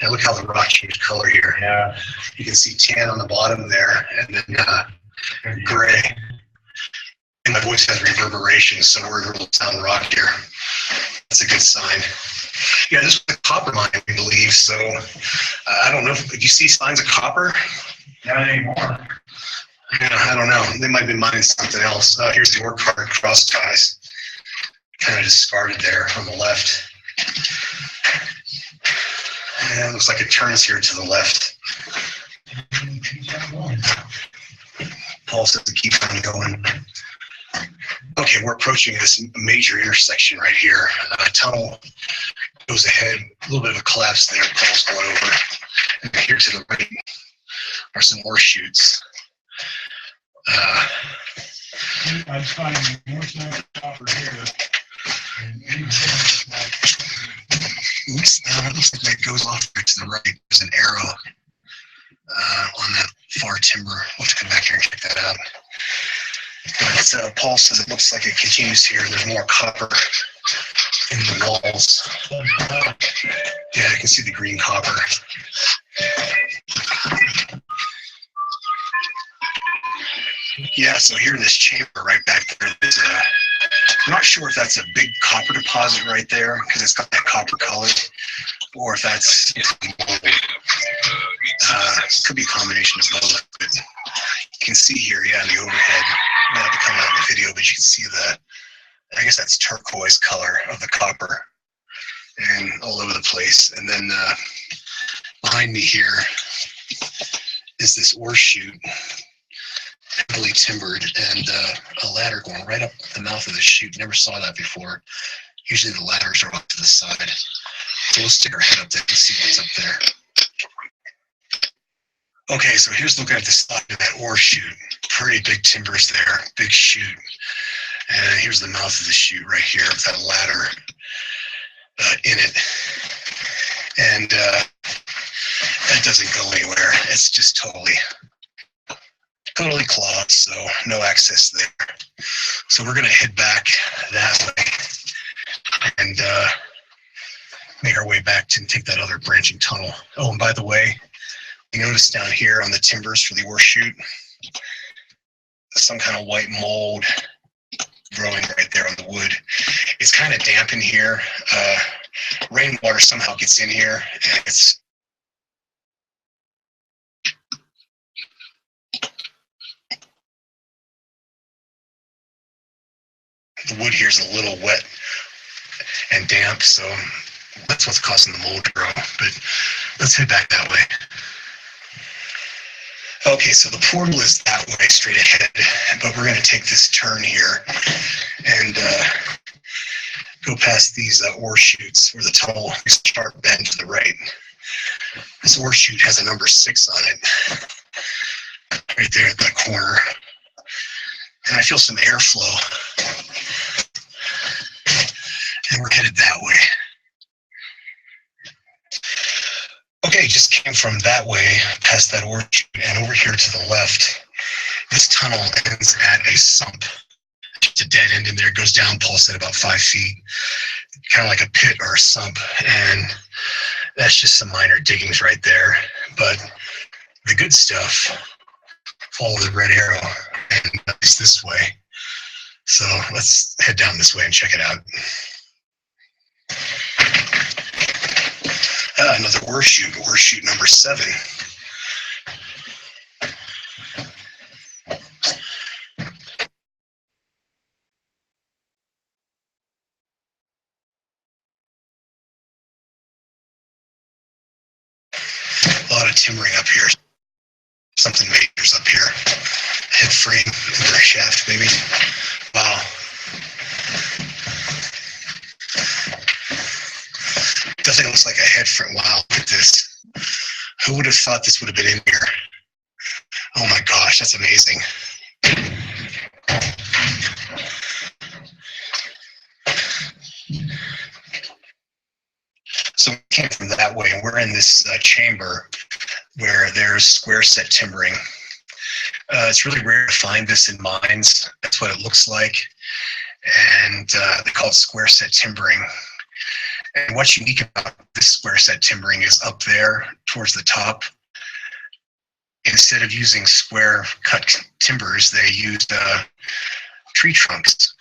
Yeah, look how the rock changed color here. Yeah. You can see tan on the bottom there, and then gray. And my voice has reverberation, so we're in a little town rock here. That's a good sign. Yeah, this was a copper mine, we believe. So I don't know. Did you see signs of copper? Not anymore. Yeah, I don't know. They might have been mining something else. Here's the ore cart cross ties. Kind of discarded there on the left. And it looks like it turns here to the left. Paul says to keep on going. Okay, we're approaching this major intersection right here. Tunnel goes ahead, a little bit of a collapse there. Paul's going over. And here to the right are some ore chutes. I'm finding more copper here. Looks like that goes off right to the right. There's an arrow on that far timber. We'll have to come back here and check that out. But Paul says it looks like it continues here. There's more copper in the walls. Yeah, I can see the green copper. Yeah, so here in this chamber right back there, there's I'm not sure if that's a big copper deposit right there because it's got that copper color, or if that's could be a combination of both. But you can see here, yeah, in the overhead, might have to come out in the video, but you can see I guess that's turquoise color of the copper, and all over the place. And then behind me here is this ore chute, heavily timbered, and a ladder going right up the mouth of the chute. Never saw that before. Usually the ladders are off to the side. So we'll stick our head up there and see what's up there. Okay, so here's looking at the side of that ore chute. Pretty big timbers there, big chute. And here's the mouth of the chute right here with that ladder in it. And that doesn't go anywhere. It's just totally clogged, so no access there. So we're gonna head back that way and make our way back to take that other branching tunnel. Oh, and by the way, you notice down here on the timbers for the ore chute, some kind of white mold growing right there on the wood. It's kind of damp in here. Rainwater somehow gets in here, and the wood here is a little wet and damp, so that's what's causing the mold to grow. But let's head back that way. Okay, so the portal is that way, straight ahead, but we're going to take this turn here and go past these ore chutes where the tunnel is a sharp bend to the right. This ore chute has a number 6 on it, right there at that corner. And I feel some airflow. And we're headed that way. Okay, just came from that way, past that ore chute, and over here to the left. This tunnel ends at a sump. Just a dead end in there. It goes down, Paul said, about 5 feet. Kind of like a pit or a sump. And that's just some minor diggings right there. But the good stuff, follow the red arrow, and it's this way. So let's head down this way and check it out. Another ore chute number 7. timbering up here. Something major's up here. Head frame, inner shaft, maybe. Wow. Definitely looks like a head frame. Wow, look at this. Who would have thought this would have been in here? Oh my gosh, that's amazing. So we came from that way, and we're in this chamber where there's square set timbering. It's really rare to find this in mines. That's what it looks like. And they call it square set timbering. And what's unique about this square set timbering is up there towards the top, instead of using square cut timbers, they used tree trunks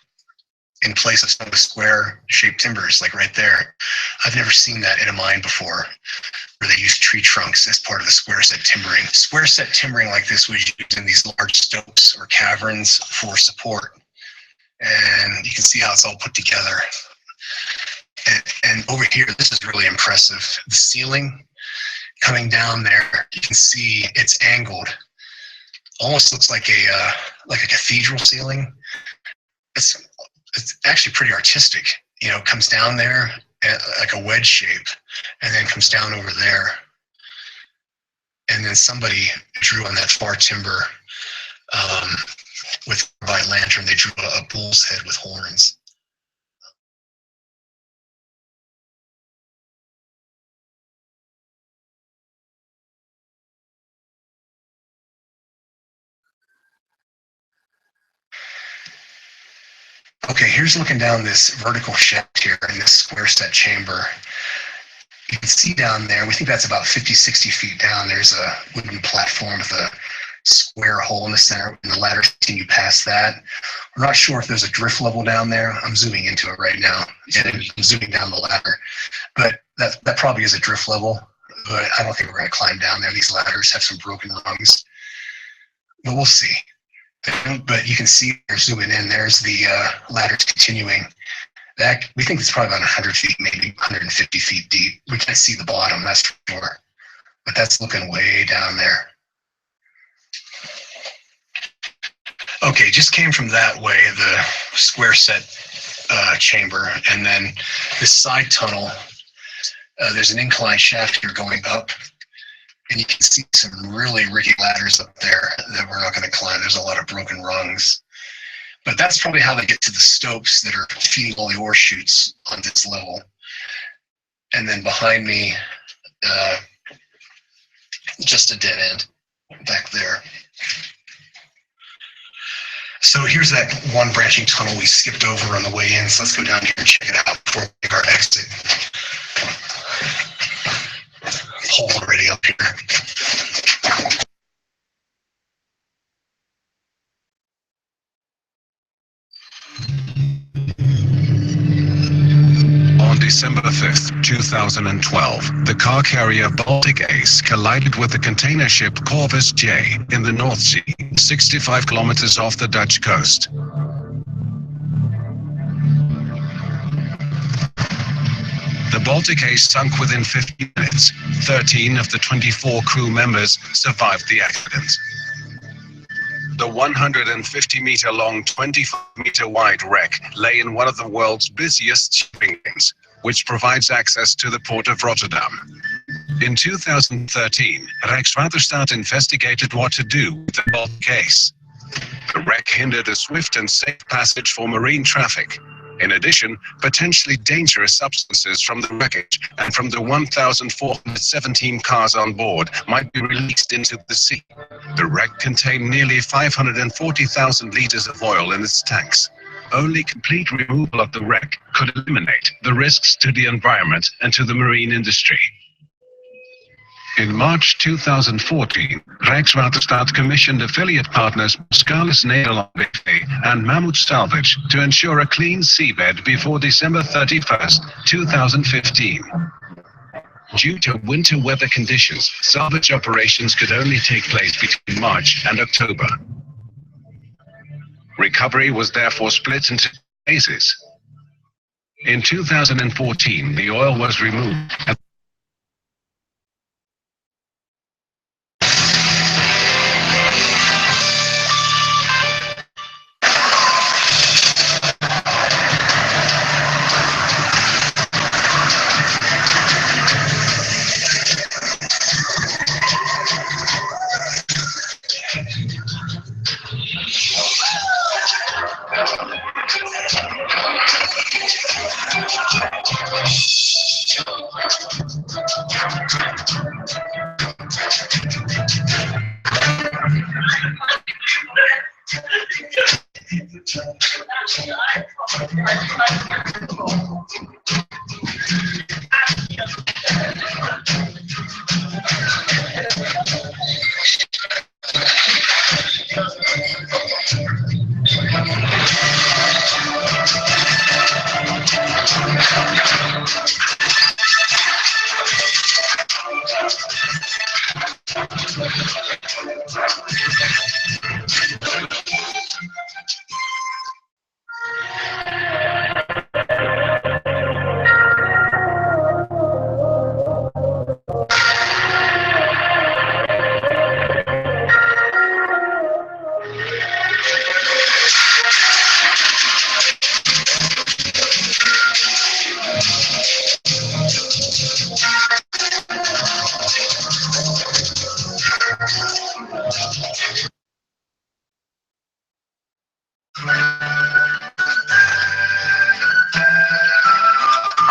in place of some of the square shaped timbers, like right there. I've never seen that in a mine before, where they use tree trunks as part of the square set timbering. Square set timbering like this was used in these large stopes or caverns for support. And you can see how it's all put together. And over here, this is really impressive. The ceiling coming down there, you can see it's angled. Almost looks like a cathedral ceiling. It's actually pretty artistic. You know, it comes down there like a wedge shape, and then comes down over there. And then somebody drew on that far timber with by lantern. They drew a bull's head with horns. Okay, here's looking down this vertical shaft here in this square set chamber. You can see down there, we think that's about 50, 60 feet down. There's a wooden platform with a square hole in the center, and the ladder continue past that. We're not sure if there's a drift level down there. I'm zooming into it right now, and I'm zooming down the ladder. But that probably is a drift level, but I don't think we're gonna climb down there. These ladders have some broken rungs, but we'll see. But you can see, they're zooming in, there's the ladders continuing. That, we think it's probably about 100 feet, maybe 150 feet deep. We can't see the bottom, that's for sure. But that's looking way down there. Okay, just came from that way, the square set chamber, and then this side tunnel, there's an incline shaft here going up. And you can see some really rickety ladders up there that we're not going to climb. There's a lot of broken rungs. But that's probably how they get to the stopes that are feeding all the ore chutes on this level. And then behind me, just a dead end back there. So here's that one branching tunnel we skipped over on the way in. So let's go down here and check it out before we make our exit. Hole already up here. On December 5th, 2012, the car carrier Baltic Ace collided with the container ship Corvus J in the North Sea, 65 kilometers off the Dutch coast. The Baltic Ace sunk within 15 minutes. 13 of the 24 crew members survived the accident. The 150-meter-long, 25-meter-wide wreck lay in one of the world's busiest shipping lanes, which provides access to the port of Rotterdam. In 2013, Rijkswaterstaat investigated what to do with the Baltic Ace. The wreck hindered a swift and safe passage for marine traffic. In addition, potentially dangerous substances from the wreckage and from the 1,417 cars on board might be released into the sea. The wreck contained nearly 540,000 liters of oil in its tanks. Only complete removal of the wreck could eliminate the risks to the environment and to the marine industry. In March 2014, Rijkswaterstaat commissioned affiliate partners Boskalis Nederland BV and Mammoet Salvage to ensure a clean seabed before December 31st, 2015. Due to winter weather conditions, salvage operations could only take place between March and October. Recovery was therefore split into phases. In 2014, the oil was removed and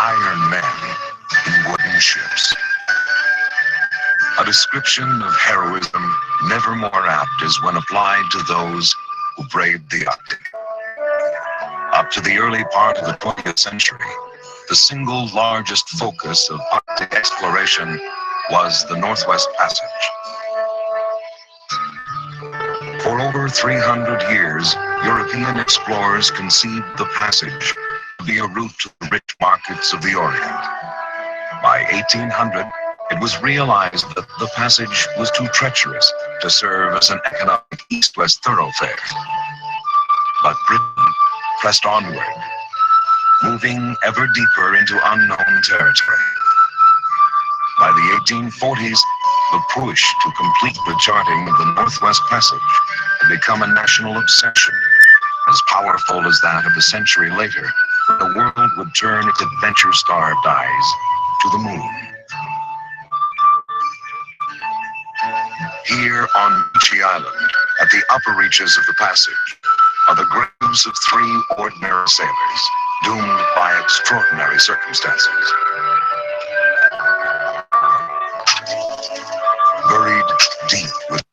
Iron men in wooden ships. A description of heroism never more apt as when applied to those who braved the Arctic. Up to the early part of the 20th century, the single largest focus of Arctic exploration was the Northwest Passage. For over 300 years, European explorers conceived the passage to be a route to the rich markets of the Orient. By 1800, it was realized that the passage was too treacherous to serve as an economic east-west thoroughfare. But Britain pressed onward, moving ever deeper into unknown territory. By the 1840s, the push to complete the charting of the Northwest Passage had become a national obsession, as powerful as that of a century later, when the world would turn its adventure-starved eyes to the moon. Here on Beechy Island, at the upper reaches of the passage, are the graves of 3 ordinary sailors, doomed by extraordinary circumstances. Buried deep with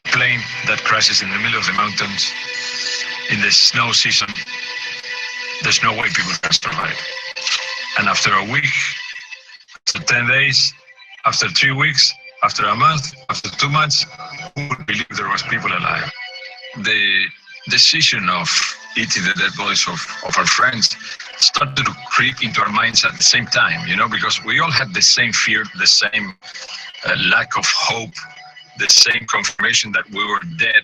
plane that crashes in the middle of the mountains in the snow season. There's no way people can survive. And after a week, after 10 days, after 3 weeks, after a month, after 2 months, who would believe there was people alive? The decision of eating the dead bodies of our friends started to creep into our minds at the same time, you know, because we all had the same fear, the same lack of hope, the same confirmation that we were dead.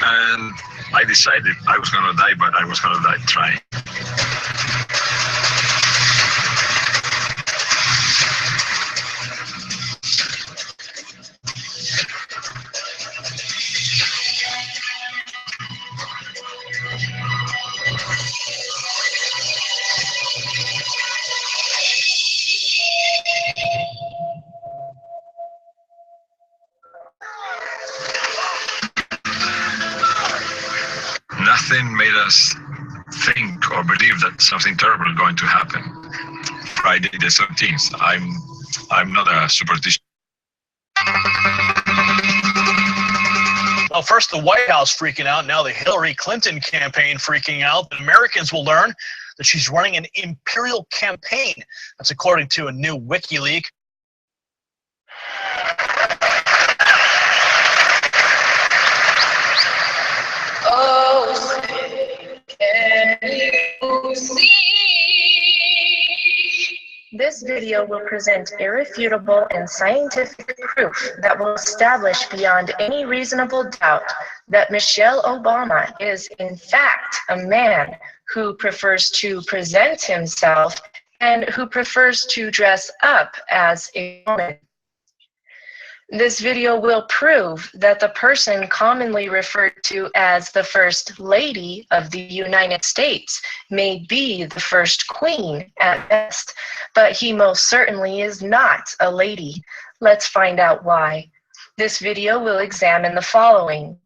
And I decided I was going to die, but I was going to die trying. Nothing made us think or believe that something terrible is going to happen. Friday the 13th. I'm not a superstitious. Well, first the White House freaking out, now the Hillary Clinton campaign freaking out. The Americans will learn that she's running an imperial campaign. That's according to a new WikiLeaks. Oh, can you see? This video will present irrefutable and scientific proof that will establish beyond any reasonable doubt that Michelle Obama is in fact a man who prefers to present himself and who prefers to dress up as a woman. This video will prove that the person commonly referred to as the First Lady of the United States may be the first queen at best, but he most certainly is not a lady. Let's find out why. This video will examine the following.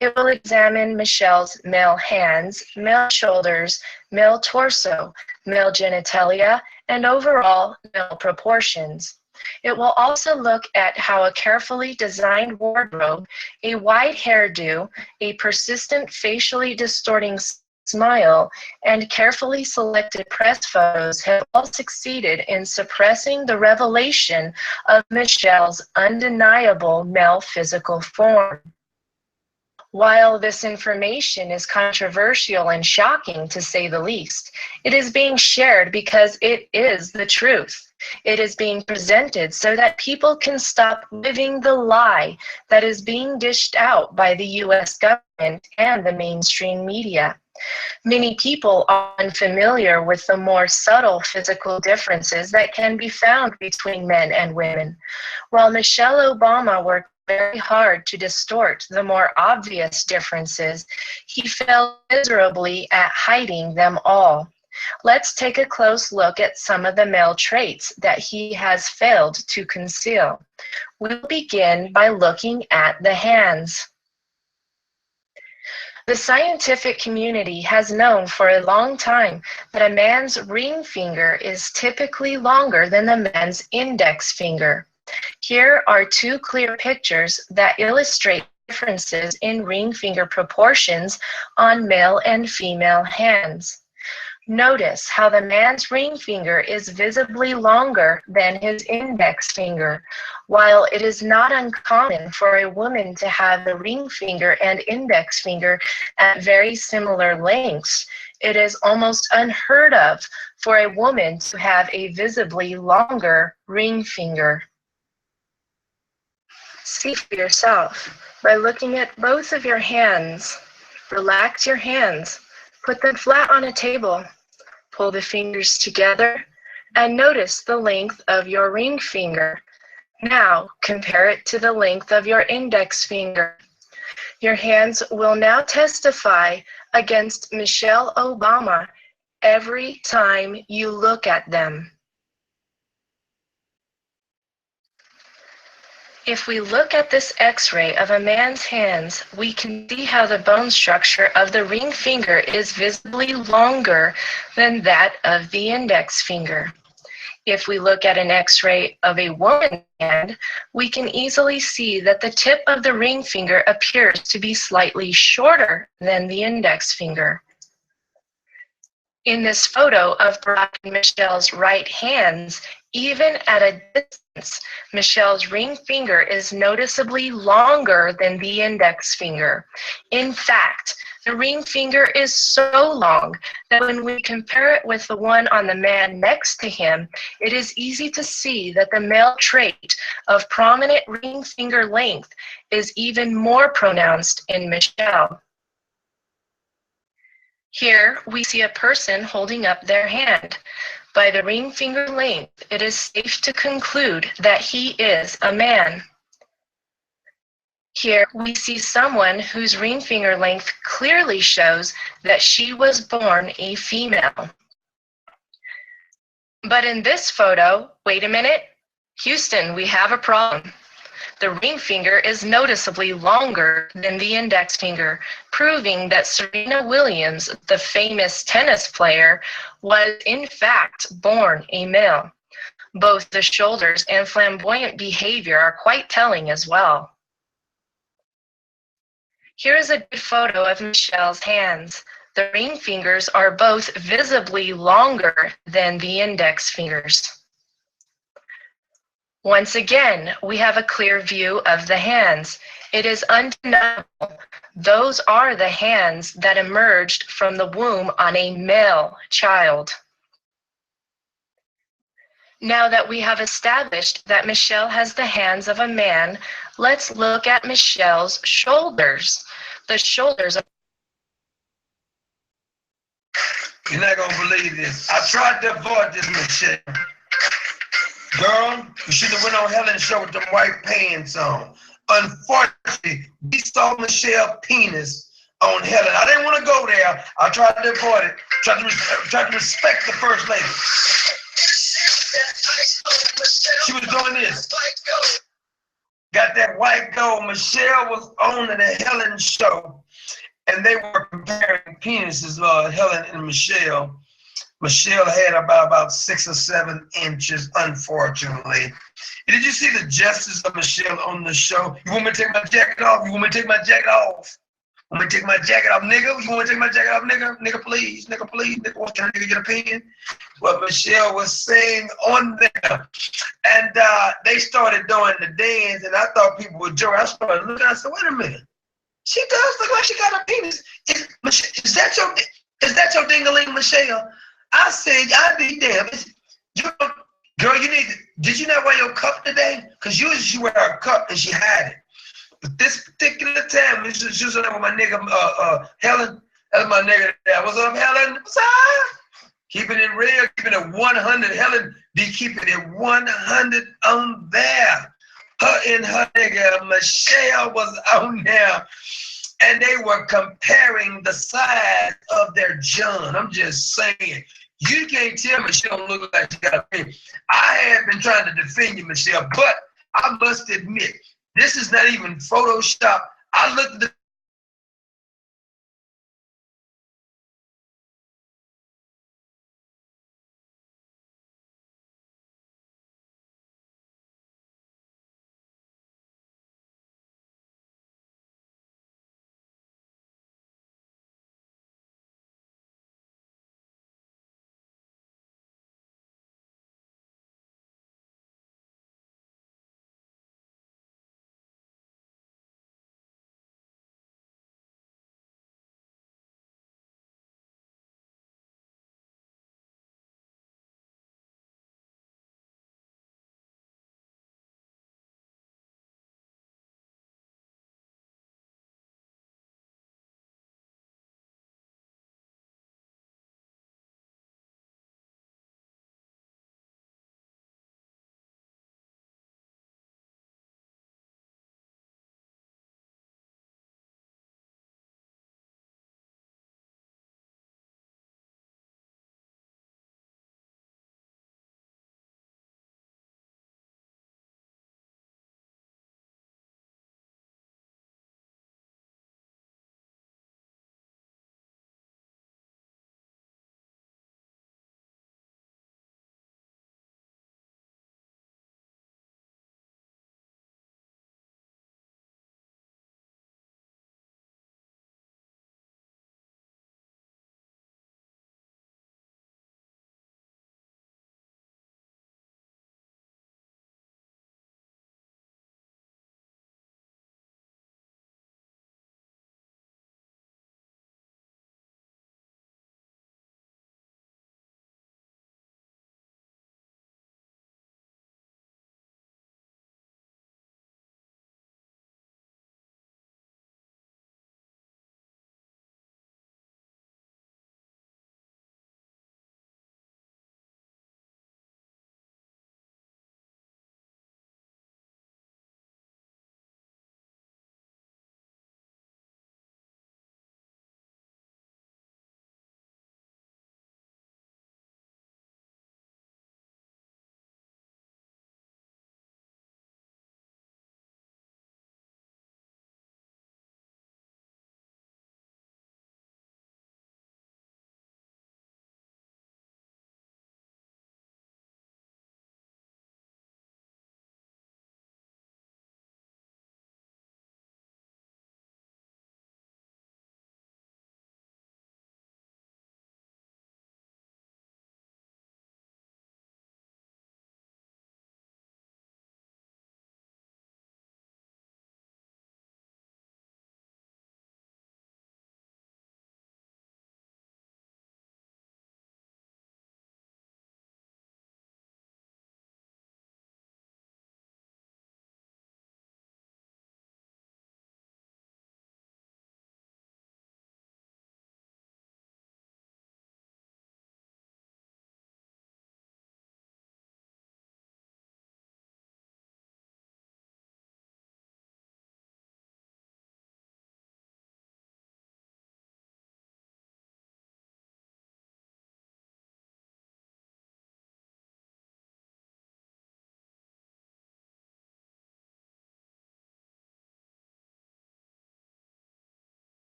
It will examine Michelle's male hands, male shoulders, male torso, male genitalia, and overall male proportions. It will also look at how a carefully designed wardrobe, a wide hairdo, a persistent facially distorting smile, and carefully selected press photos have all succeeded in suppressing the revelation of Michelle's undeniable male physical form. While this information is controversial and shocking to say the least, it is being shared because it is the truth. It is being presented so that people can stop living the lie that is being dished out by the US government and the mainstream media. Many people are unfamiliar with the more subtle physical differences that can be found between men and women. While Michelle Obama worked very hard to distort the more obvious differences, he failed miserably at hiding them all. Let's take a close look at some of the male traits that he has failed to conceal. We'll begin by looking at the hands. The scientific community has known for a long time that a man's ring finger is typically longer than the man's index finger. Here are two clear pictures that illustrate differences in ring finger proportions on male and female hands. Notice how the man's ring finger is visibly longer than his index finger. While it is not uncommon for a woman to have the ring finger and index finger at very similar lengths, it is almost unheard of for a woman to have a visibly longer ring finger. See for yourself by looking at both of your hands. Relax your hands. Put them flat on a table. Pull the fingers together and notice the length of your ring finger. Now compare it to the length of your index finger. Your hands will now testify against Michelle Obama every time you look at them. If we look at this X-ray of a man's hands, we can see how the bone structure of the ring finger is visibly longer than that of the index finger. If we look at an X-ray of a woman's hand, we can easily see that the tip of the ring finger appears to be slightly shorter than the index finger. In this photo of Barack and Michelle's right hands, even at a distance, Michelle's ring finger is noticeably longer than the index finger. In fact, the ring finger is so long that when we compare it with the one on the man next to him, it is easy to see that the male trait of prominent ring finger length is even more pronounced in Michelle. Here we see a person holding up their hand. By the ring finger length, it is safe to conclude that he is a man. Here we see someone whose ring finger length clearly shows that she was born a female. But in this photo, wait a minute, Houston, we have a problem. The ring finger is noticeably longer than the index finger, proving that Serena Williams, the famous tennis player, was in fact born a male. Both the shoulders and flamboyant behavior are quite telling as well. Here is a good photo of Michelle's hands. The ring fingers are both visibly longer than the index fingers. Once again, we have a clear view of the hands. It is undeniable. Those are the hands that emerged from the womb on a male child. Now that we have established that Michelle has the hands of a man, let's look at Michelle's shoulders. The shoulders are... You're not gonna believe this. I tried to avoid this, Michelle. Girl, you should have went on Helen's show with them white pants on. Unfortunately, we saw Michelle's penis on Helen. I didn't want to go there. I tried to avoid it. Tried to respect the first lady. She was doing this. Got that white gold. Michelle was on the Helen show, and they were comparing penises, Helen and Michelle. Michelle had about 6 or 7 inches, unfortunately. Did you see the justice of Michelle on the show? You want me to take my jacket off? You want me to take my jacket off? Want me to take my jacket off, nigga? You want me to take my jacket off, nigga? Nigga, please. Nigga, please. Nigga, what's your nigga get a pen? What Michelle was saying on there. And they started doing the dance, and I thought people were joking. I started looking, I said, wait a minute. She does look like she got a penis. Is that your ding-a-ling, Michelle? I said, I'd be damn. Girl, did you not wear your cup today? Because usually she wear her cup and she had it. But this particular time, she was on there with my nigga, Helen. That's my nigga there. What's up, Helen? What's up? Keeping it real, keeping it 100. Helen be keeping it 100 on there. Her and her nigga, Michelle, was on there. And they were comparing the size of their John. I'm just saying. You can't tell me she don't look like she got a penis. I have been trying to defend you, Michelle, but I must admit, this is not even Photoshop. I looked at the